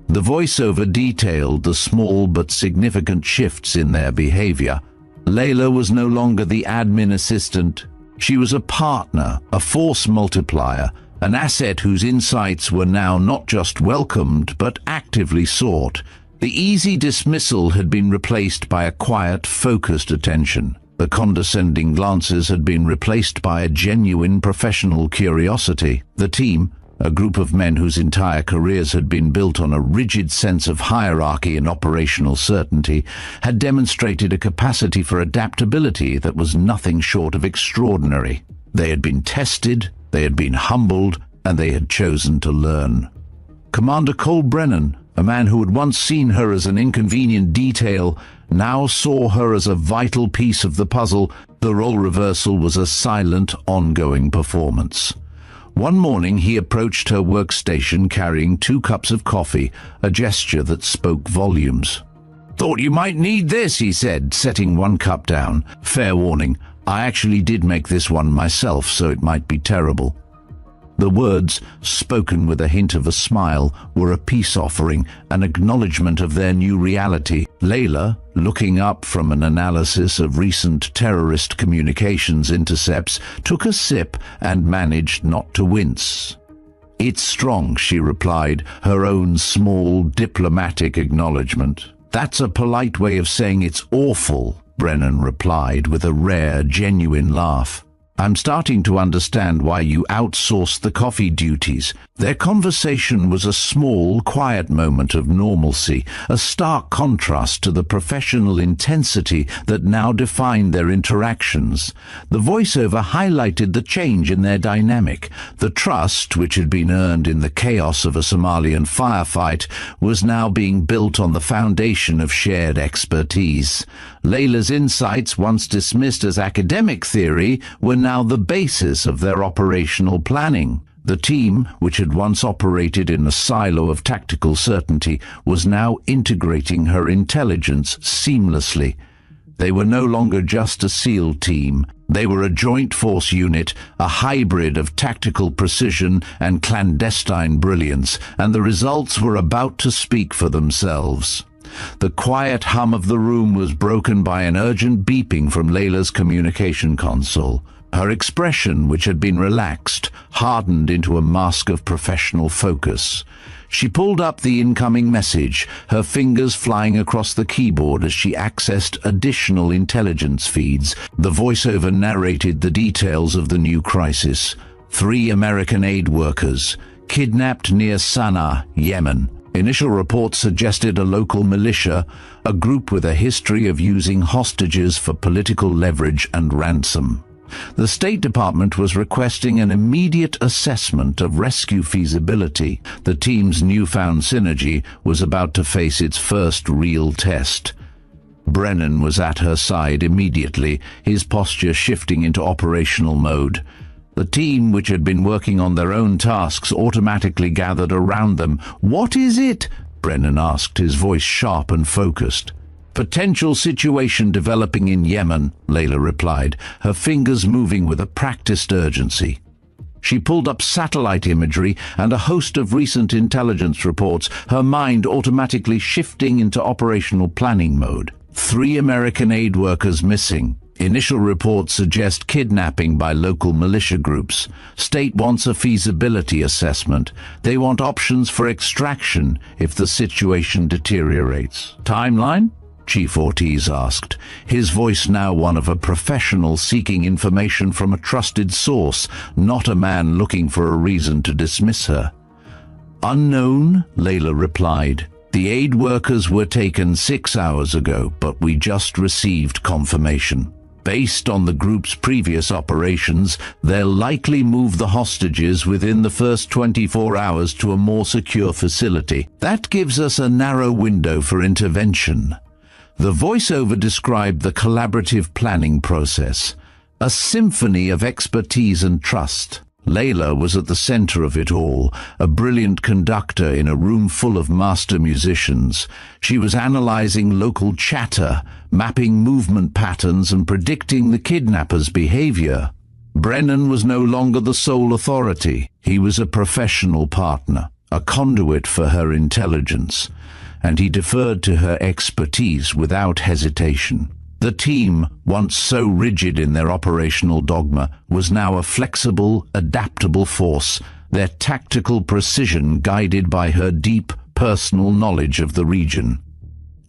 The voiceover detailed the small but significant shifts in their behavior. Layla was no longer the admin assistant. She was a partner, a force multiplier, an asset whose insights were now not just welcomed but actively sought. The easy dismissal had been replaced by a quiet, focused attention. The condescending glances had been replaced by a genuine professional curiosity. The team, a group of men whose entire careers had been built on a rigid sense of hierarchy and operational certainty, had demonstrated a capacity for adaptability that was nothing short of extraordinary. They had been tested, they had been humbled, and they had chosen to learn. Commander Cole Brennan, a man who had once seen her as an inconvenient detail, now saw her as a vital piece of the puzzle. The role reversal was a silent, ongoing performance. One morning he approached her workstation carrying 2 cups of coffee, a gesture that spoke volumes. "Thought you might need this," he said, setting 1 cup down. "Fair warning, I actually did make this one myself, so it might be terrible." The words, spoken with a hint of a smile, were a peace offering, an acknowledgement of their new reality. Layla, looking up from an analysis of recent terrorist communications intercepts, took a sip and managed not to wince. "It's strong," she replied, her own small diplomatic acknowledgement. "That's a polite way of saying it's awful," Brennan replied with a rare, genuine laugh. "I'm starting to understand why you outsourced the coffee duties." Their conversation was a small, quiet moment of normalcy, a stark contrast to the professional intensity that now defined their interactions. The voiceover highlighted the change in their dynamic. The trust, which had been earned in the chaos of a Somalian firefight, was now being built on the foundation of shared expertise. Layla's insights, once dismissed as academic theory, were now the basis of their operational planning. The team, which had once operated in a silo of tactical certainty, was now integrating her intelligence seamlessly. They were no longer just a SEAL team. They were a joint force unit, a hybrid of tactical precision and clandestine brilliance, and the results were about to speak for themselves. The quiet hum of the room was broken by an urgent beeping from Layla's communication console. Her expression, which had been relaxed, hardened into a mask of professional focus. She pulled up the incoming message, her fingers flying across the keyboard as she accessed additional intelligence feeds. The voiceover narrated the details of the new crisis. 3 American aid workers, kidnapped near Sana'a, Yemen. Initial reports suggested a local militia, a group with a history of using hostages for political leverage and ransom. The State Department was requesting an immediate assessment of rescue feasibility. The team's newfound synergy was about to face its first real test. Brennan was at her side immediately, his posture shifting into operational mode. The team, which had been working on their own tasks, automatically gathered around them. "What is it?" Brennan asked, his voice sharp and focused. "Potential situation developing in Yemen," Layla replied, her fingers moving with a practiced urgency. She pulled up satellite imagery and a host of recent intelligence reports, her mind automatically shifting into operational planning mode. 3 American aid workers missing. Initial reports suggest kidnapping by local militia groups. State wants a feasibility assessment. They want options for extraction if the situation deteriorates. Timeline? Chief Ortiz asked, his voice now one of a professional seeking information from a trusted source, not a man looking for a reason to dismiss her. "Unknown," Layla replied. "The aid workers were taken 6 hours ago, but we just received confirmation. Based on the group's previous operations, they'll likely move the hostages within the first 24 hours to a more secure facility. That gives us a narrow window for intervention." The voiceover described the collaborative planning process, a symphony of expertise and trust. Layla was at the center of it all, a brilliant conductor in a room full of master musicians. She was analyzing local chatter, mapping movement patterns and predicting the kidnappers' behavior. Brennan was no longer the sole authority. He was a professional partner, a conduit for her intelligence, and he deferred to her expertise without hesitation. The team, once so rigid in their operational dogma, was now a flexible, adaptable force, their tactical precision guided by her deep personal knowledge of the region.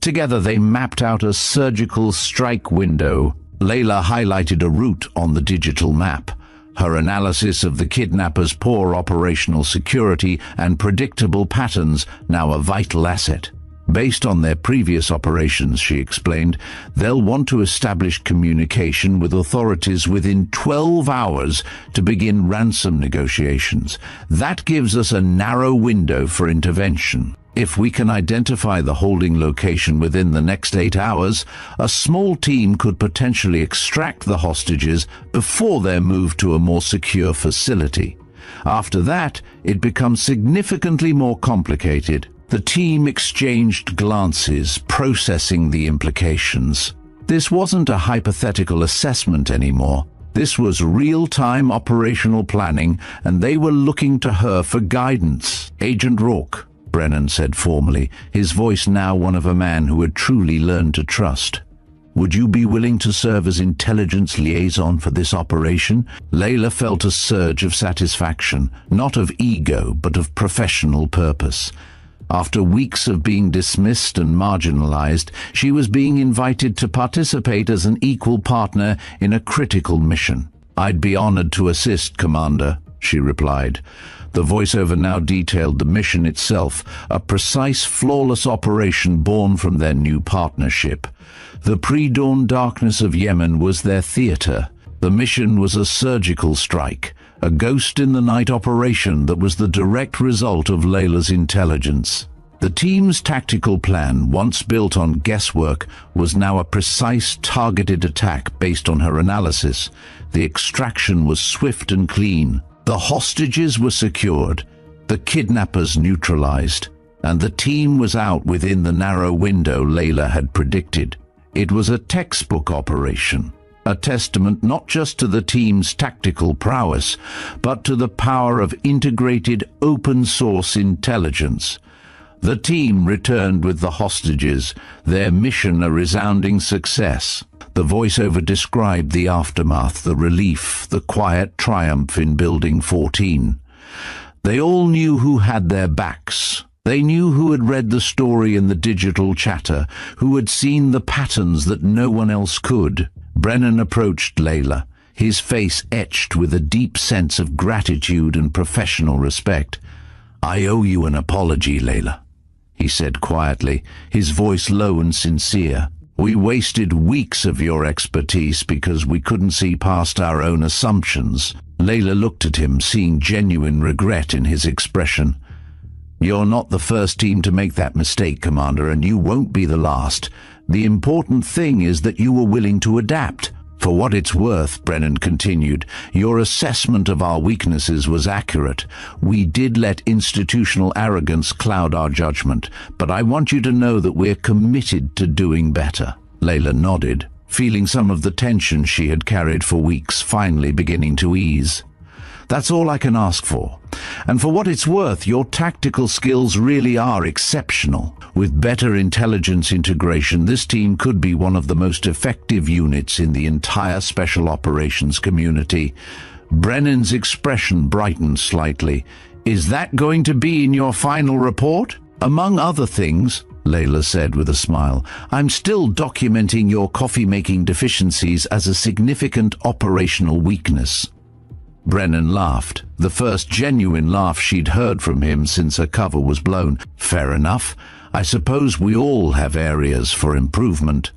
Together they mapped out a surgical strike window. Layla highlighted a route on the digital map, her analysis of the kidnappers' poor operational security and predictable patterns now a vital asset. Based on their previous operations, she explained, they'll want to establish communication with authorities within 12 hours to begin ransom negotiations. That gives us a narrow window for intervention. If we can identify the holding location within the next 8 hours, a small team could potentially extract the hostages before they're moved to a more secure facility. After that, it becomes significantly more complicated. The team exchanged glances, processing the implications. This wasn't a hypothetical assessment anymore. This was real-time operational planning, and they were looking to her for guidance. "Agent Rourke," Brennan said formally, his voice now one of a man who had truly learned to trust. "Would you be willing to serve as intelligence liaison for this operation?" Layla felt a surge of satisfaction, not of ego, but of professional purpose. After weeks of being dismissed and marginalized, she was being invited to participate as an equal partner in a critical mission. "I'd be honored to assist, Commander," she replied. The voiceover now detailed the mission itself, a precise, flawless operation born from their new partnership. The pre-dawn darkness of Yemen was their theater. The mission was a surgical strike, a ghost-in-the-night operation that was the direct result of Layla's intelligence. The team's tactical plan, once built on guesswork, was now a precise, targeted attack based on her analysis. The extraction was swift and clean. The hostages were secured, the kidnappers neutralized, and the team was out within the narrow window Layla had predicted. It was a textbook operation, a testament not just to the team's tactical prowess, but to the power of integrated open-source intelligence. The team returned with the hostages, their mission a resounding success. The voiceover described the aftermath, the relief, the quiet triumph in Building 14. They all knew who had their backs. They knew who had read the story in the digital chatter, who had seen the patterns that no one else could. Brennan approached Layla, his face etched with a deep sense of gratitude and professional respect. "I owe you an apology, Layla," he said quietly, his voice low and sincere. "We wasted weeks of your expertise because we couldn't see past our own assumptions." Layla looked at him, seeing genuine regret in his expression. "You're not the first team to make that mistake, Commander, and you won't be the last. The important thing is that you were willing to adapt. For what it's worth," Brennan continued, "your assessment of our weaknesses was accurate. We did let institutional arrogance cloud our judgment, but I want you to know that we're committed to doing better." Layla nodded, feeling some of the tension she had carried for weeks finally beginning to ease. "That's all I can ask for. And for what it's worth, your tactical skills really are exceptional. With better intelligence integration, this team could be one of the most effective units in the entire Special Operations community." Brennan's expression brightened slightly. "Is that going to be in your final report?" "Among other things," Layla said with a smile, "I'm still documenting your coffee-making deficiencies as a significant operational weakness." Brennan laughed, the first genuine laugh she'd heard from him since her cover was blown. "Fair enough. I suppose we all have areas for improvement."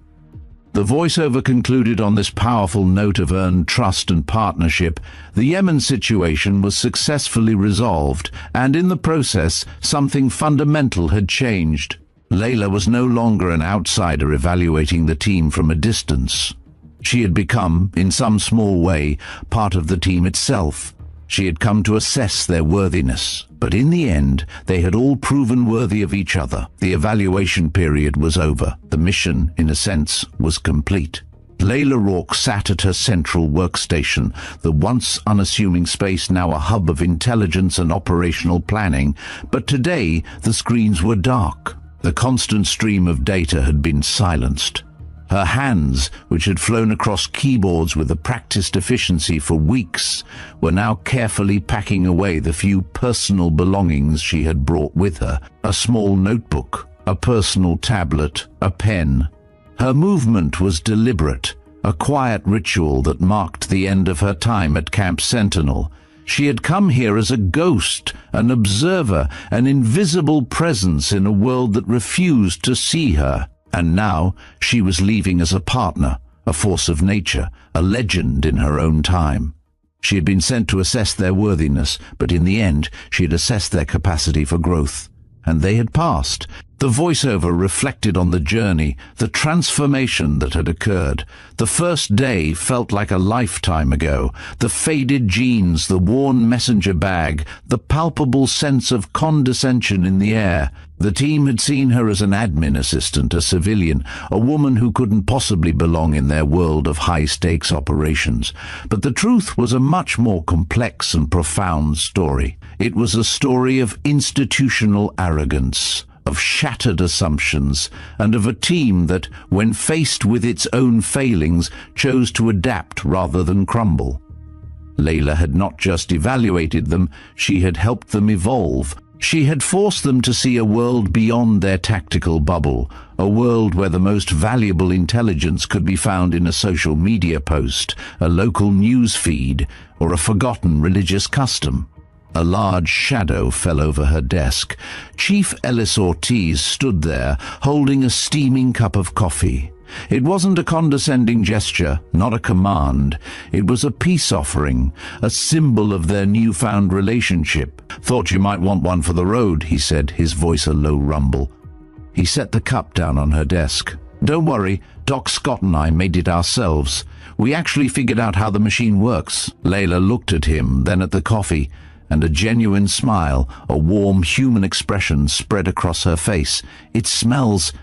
The voiceover concluded on this powerful note of earned trust and partnership. The Yemen situation was successfully resolved, and in the process, something fundamental had changed. Layla was no longer an outsider evaluating the team from a distance. She had become, in some small way, part of the team itself. She had come to assess their worthiness, but in the end, they had all proven worthy of each other. The evaluation period was over. The mission, in a sense, was complete. Layla Rourke sat at her central workstation, the once unassuming space now a hub of intelligence and operational planning, but today the screens were dark. The constant stream of data had been silenced. Her hands, which had flown across keyboards with a practiced efficiency for weeks, were now carefully packing away the few personal belongings she had brought with her: a small notebook, a personal tablet, a pen. Her movement was deliberate, a quiet ritual that marked the end of her time at Camp Sentinel. She had come here as a ghost, an observer, an invisible presence in a world that refused to see her. And now she was leaving as a partner, a force of nature, a legend in her own time. She had been sent to assess their worthiness, but in the end she had assessed their capacity for growth. And they had passed. The voiceover reflected on the journey, the transformation that had occurred. The first day felt like a lifetime ago. The faded jeans, the worn messenger bag, the palpable sense of condescension in the air. The team had seen her as an admin assistant, a civilian, a woman who couldn't possibly belong in their world of high-stakes operations. But the truth was a much more complex and profound story. It was a story of institutional arrogance, of shattered assumptions, and of a team that, when faced with its own failings, chose to adapt rather than crumble. Layla had not just evaluated them, she had helped them evolve. She had forced them to see a world beyond their tactical bubble, a world where the most valuable intelligence could be found in a social media post, a local news feed, or a forgotten religious custom. A large shadow fell over her desk. Chief Ellis Ortiz stood there, holding a steaming cup of coffee. It wasn't a condescending gesture, not a command. It was a peace offering, a symbol of their newfound relationship. "Thought you might want one for the road," he said, his voice a low rumble. He set the cup down on her desk. "Don't worry, Doc Scott and I made it ourselves. We actually figured out how the machine works." Layla looked at him, then at the coffee, and a genuine smile, a warm human expression spread across her face. "It smells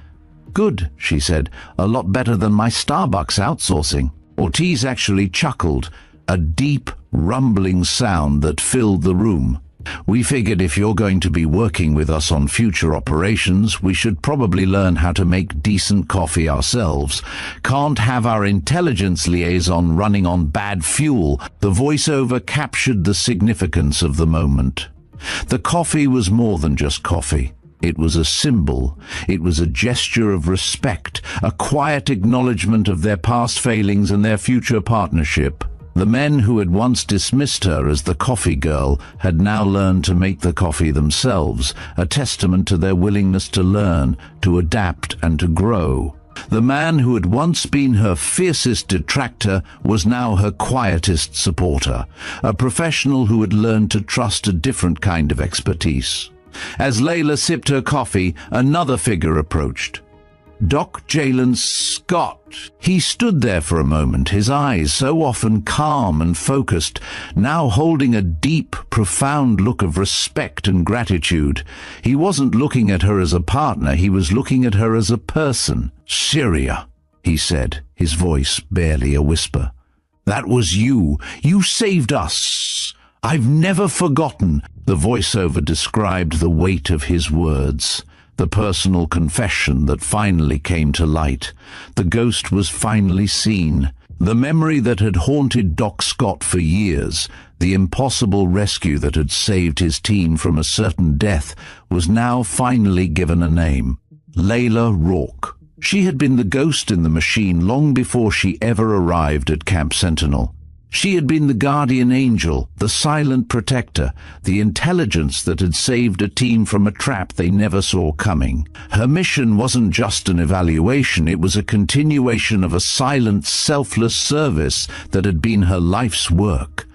good," she said, "a lot better than my Starbucks outsourcing." Ortiz actually chuckled, a deep, rumbling sound that filled the room. "We figured if you're going to be working with us on future operations, we should probably learn how to make decent coffee ourselves. Can't have our intelligence liaison running on bad fuel." The voiceover captured the significance of the moment. The coffee was more than just coffee. It was a symbol. It was a gesture of respect, a quiet acknowledgement of their past failings and their future partnership. The men who had once dismissed her as the coffee girl had now learned to make the coffee themselves, a testament to their willingness to learn, to adapt, and to grow. The man who had once been her fiercest detractor was now her quietest supporter, a professional who had learned to trust a different kind of expertise. As Layla sipped her coffee, another figure approached. Doc Jalen Scott. He stood there for a moment, his eyes so often calm and focused, now holding a deep, profound look of respect and gratitude. He wasn't looking at her as a partner, he was looking at her as a person. "Syria," he said, his voice barely a whisper. "That was you. You saved us. I've never forgotten." The voiceover described the weight of his words. The personal confession that finally came to light. The ghost was finally seen. The memory that had haunted Doc Scott for years, the impossible rescue that had saved his team from a certain death, was now finally given a name. Layla Rourke. She had been the ghost in the machine long before she ever arrived at Camp Sentinel. She had been the guardian angel, the silent protector, the intelligence that had saved a team from a trap they never saw coming. Her mission wasn't just an evaluation, it was a continuation of a silent, selfless service that had been her life's work.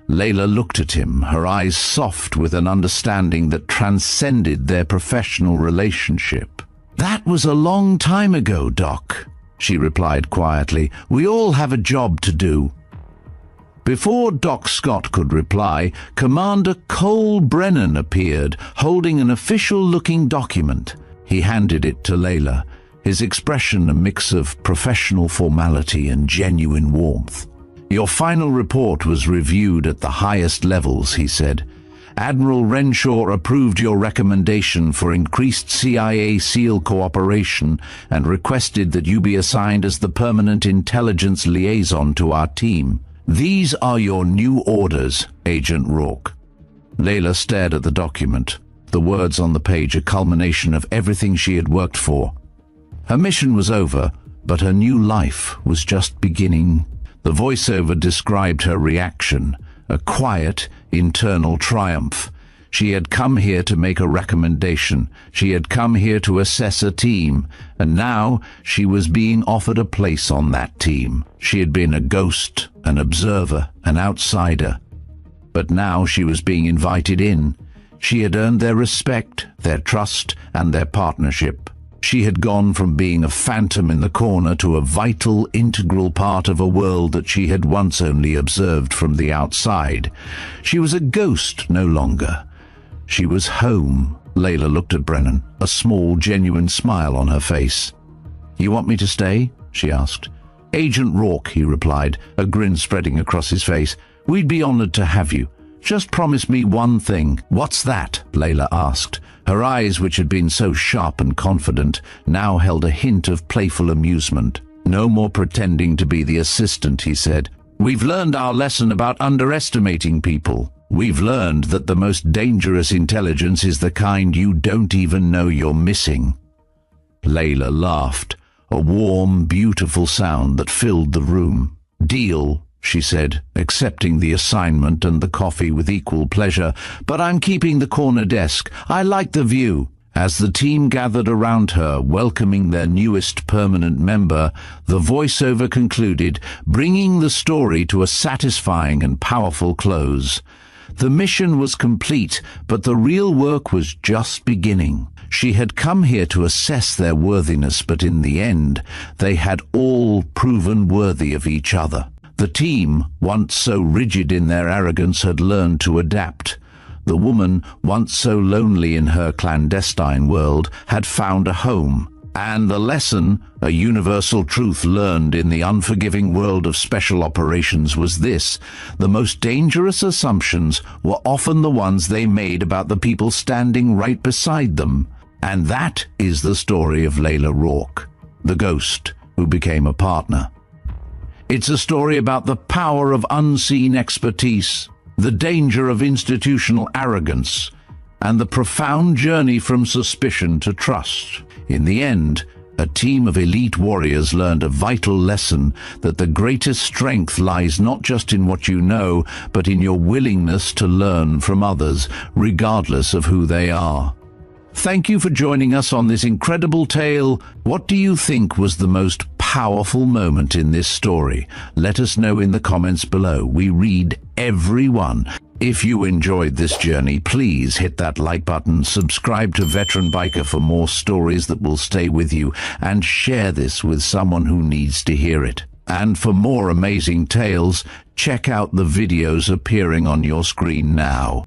Layla looked at him, her eyes soft with an understanding that transcended their professional relationship. "That was a long time ago, Doc," she replied quietly. "We all have a job to do." Before Doc Scott could reply, Commander Cole Brennan appeared, holding an official-looking document. He handed it to Layla, his expression a mix of professional formality and genuine warmth. "Your final report was reviewed at the highest levels," he said. "Admiral Renshaw approved your recommendation for increased CIA SEAL cooperation and requested that you be assigned as the permanent intelligence liaison to our team. These are your new orders, Agent Rourke." Layla stared at the document, the words on the page a culmination of everything she had worked for. Her mission was over, but her new life was just beginning. The voiceover described her reaction, a quiet, internal triumph. She had come here to make a recommendation. She had come here to assess a team, and now she was being offered a place on that team. She had been a ghost, an observer, an outsider. But now she was being invited in. She had earned their respect, their trust, and their partnership. She had gone from being a phantom in the corner to a vital, integral part of a world that she had once only observed from the outside. She was a ghost no longer. She was home. Layla looked at Brennan, a small, genuine smile on her face. "You want me to stay?" she asked. "Agent Rourke," he replied, a grin spreading across his face. "We'd be honored to have you. Just promise me one thing." "What's that?" Layla asked. Her eyes, which had been so sharp and confident, now held a hint of playful amusement. "No more pretending to be the assistant," he said. "We've learned our lesson about underestimating people. We've learned that the most dangerous intelligence is the kind you don't even know you're missing." Layla laughed, a warm, beautiful sound that filled the room. "Deal," she said, accepting the assignment and the coffee with equal pleasure, "but I'm keeping the corner desk. I like the view." As the team gathered around her, welcoming their newest permanent member, the voiceover concluded, bringing the story to a satisfying and powerful close. The mission was complete, but the real work was just beginning. She had come here to assess their worthiness, but in the end, they had all proven worthy of each other. The team, once so rigid in their arrogance, had learned to adapt. The woman, once so lonely in her clandestine world, had found a home. And the lesson, a universal truth learned in the unforgiving world of special operations, was this: the most dangerous assumptions were often the ones they made about the people standing right beside them. And that is the story of Layla Rourke, the ghost who became a partner. It's a story about the power of unseen expertise, the danger of institutional arrogance, and the profound journey from suspicion to trust. In the end, a team of elite warriors learned a vital lesson: that the greatest strength lies not just in what you know, but in your willingness to learn from others, regardless of who they are. Thank you for joining us on this incredible tale. What do you think was the most powerful moment in this story? Let us know in the comments below. We read every one. If you enjoyed this journey, please hit that like button, subscribe to Veteran Biker for more stories that will stay with you, and share this with someone who needs to hear it. And for more amazing tales, check out the videos appearing on your screen now.